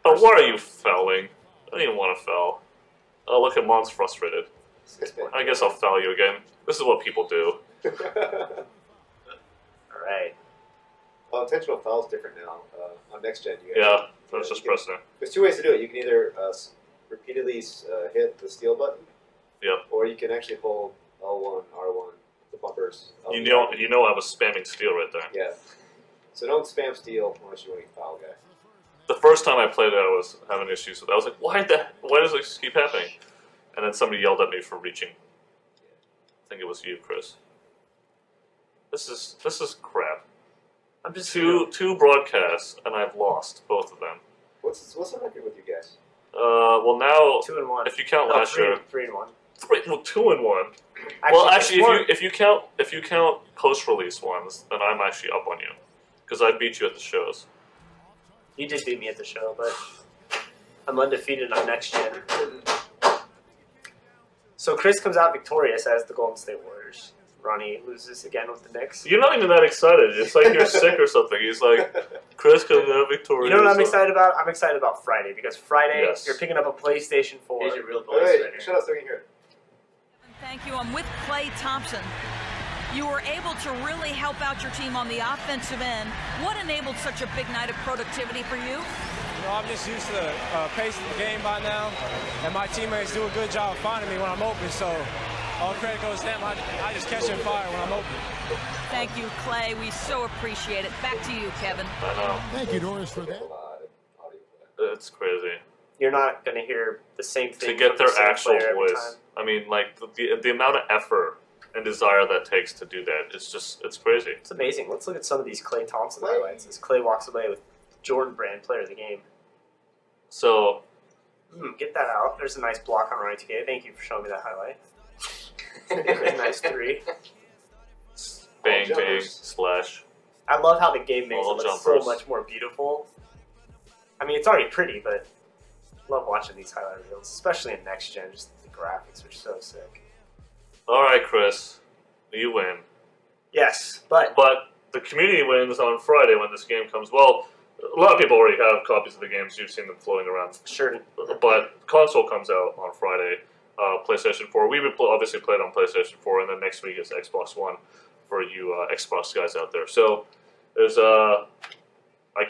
[SPEAKER 4] Oh, why are you fouling? I didn't want to foul. Oh, look at Mon's frustrated. I guess I'll foul you again. This is what people do.
[SPEAKER 3] All right.
[SPEAKER 8] Well, intentional foul is different now. On next gen, you
[SPEAKER 4] Yeah,
[SPEAKER 8] actually-
[SPEAKER 4] I was
[SPEAKER 8] you
[SPEAKER 4] just
[SPEAKER 8] can-
[SPEAKER 4] pressing it.
[SPEAKER 8] There's two ways to do it. You can either repeatedly hit the steal button.
[SPEAKER 4] Yep.
[SPEAKER 8] Or you can actually hold L1, R1, the bumpers.
[SPEAKER 4] You know I was spamming steal right there.
[SPEAKER 8] Yeah. So don't spam steal unless you want to get foul guy.
[SPEAKER 4] The first time I played it, I was having issues with it. I was like, why does this keep happening? And then somebody yelled at me for reaching. I think it was you, Chris. This is crap.
[SPEAKER 3] I'm just
[SPEAKER 4] Two broadcasts, and I've lost both of them.
[SPEAKER 8] What's the record with you guys?
[SPEAKER 4] Well now,
[SPEAKER 3] 2-1.
[SPEAKER 4] if you count
[SPEAKER 3] No,
[SPEAKER 4] last year,
[SPEAKER 3] 3-1.
[SPEAKER 4] 2-1. Well, actually, if you count post-release ones, then I'm actually up on you, because I beat you at the shows.
[SPEAKER 3] You did beat me at the show, but I'm undefeated on next gen. So Chris comes out victorious as the Golden State Warriors. Ronnie loses again with the Knicks.
[SPEAKER 4] You're not even that excited. It's like you're sick or something. He's like, Chris comes out victorious.
[SPEAKER 3] You know what I'm excited about? I'm excited about Friday because Friday
[SPEAKER 4] Yes.
[SPEAKER 3] you're picking up a PlayStation 4.
[SPEAKER 7] Here's your real voice
[SPEAKER 8] Hey,
[SPEAKER 7] right here.
[SPEAKER 8] shut up so we can hear it.
[SPEAKER 9] Thank you. I'm with Klay Thompson. You were able to really help out your team on the offensive end. What enabled such a big night of productivity for you?
[SPEAKER 10] You know, I'm just used to the pace of the game by now, and my teammates do a good job of finding me when I'm open, so all credit goes to them. I just catch and fire when I'm open.
[SPEAKER 9] Thank you, Klay. We so appreciate it. Back to you, Kevin.
[SPEAKER 4] I know.
[SPEAKER 11] Thank you, Doris, for that.
[SPEAKER 8] A lot of audio for that.
[SPEAKER 4] It's crazy.
[SPEAKER 3] You're not going to hear the same thing
[SPEAKER 4] To get
[SPEAKER 3] from the
[SPEAKER 4] their
[SPEAKER 3] same
[SPEAKER 4] actual
[SPEAKER 3] player every
[SPEAKER 4] voice.
[SPEAKER 3] time.
[SPEAKER 4] I mean, like, the amount of effort and desire that takes to do that, it's crazy.
[SPEAKER 3] It's amazing. Let's look at some of these Klay Thompson highlights as Klay walks away with Jordan Brand Player of the Game.
[SPEAKER 4] So,
[SPEAKER 3] Get that out. There's a nice block on Ronnie 2K. Thank you for showing me that highlight. Very nice three.
[SPEAKER 4] bang, bang,
[SPEAKER 8] jumpers.
[SPEAKER 4] slash.
[SPEAKER 3] I love how the game makes
[SPEAKER 4] All
[SPEAKER 3] it look so
[SPEAKER 4] jumpers.
[SPEAKER 3] much more beautiful. I mean, it's already pretty, but I love watching these highlight reels, especially in next gen. Just the graphics are so sick.
[SPEAKER 4] All right, Chris, you win.
[SPEAKER 3] Yes, but
[SPEAKER 4] But the community wins on Friday when this game comes. Well, a lot of people already have copies of the games. You've seen them floating around.
[SPEAKER 3] sure.
[SPEAKER 4] But console comes out on Friday. PlayStation 4. We would obviously play it on PlayStation 4, and then next week is Xbox One for you Xbox guys out there. So there's I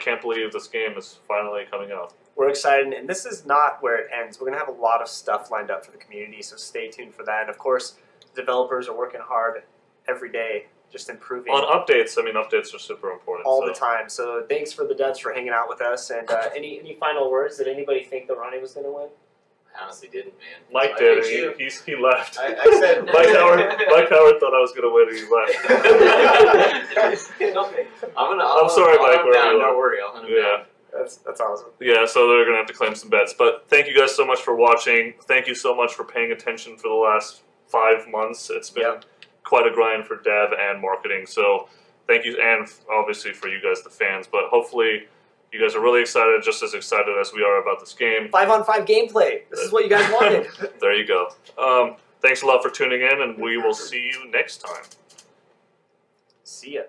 [SPEAKER 4] can't believe this game is finally coming out.
[SPEAKER 3] we're excited, and this is not where it ends. We're going to have a lot of stuff lined up for the community, so stay tuned for that. And of course, the developers are working hard every day, just improving.
[SPEAKER 4] On updates, I mean, updates are super important.
[SPEAKER 3] All the time. So thanks for the devs for hanging out with us. And any final words? Did anybody think that Ronnie was going to win?
[SPEAKER 7] I honestly didn't, man.
[SPEAKER 4] Mike did. He left.
[SPEAKER 8] I said
[SPEAKER 4] Mike Howard thought I was going to win, and he left. I'm sorry, Mike.
[SPEAKER 7] Don't worry, I'll hunt him down.
[SPEAKER 3] That's awesome.
[SPEAKER 4] Yeah, so they're going to have to claim some bets. But thank you guys so much for watching. Thank you so much for paying attention for the last 5 months. It's been quite a grind for dev and marketing. So thank you, and obviously for you guys, the fans. But hopefully you guys are really excited, just as excited as we are about this game.
[SPEAKER 3] 5-on-5 gameplay. This is what you guys wanted.
[SPEAKER 4] There you go. Thanks a lot for tuning in, and we will see you next time.
[SPEAKER 3] See ya.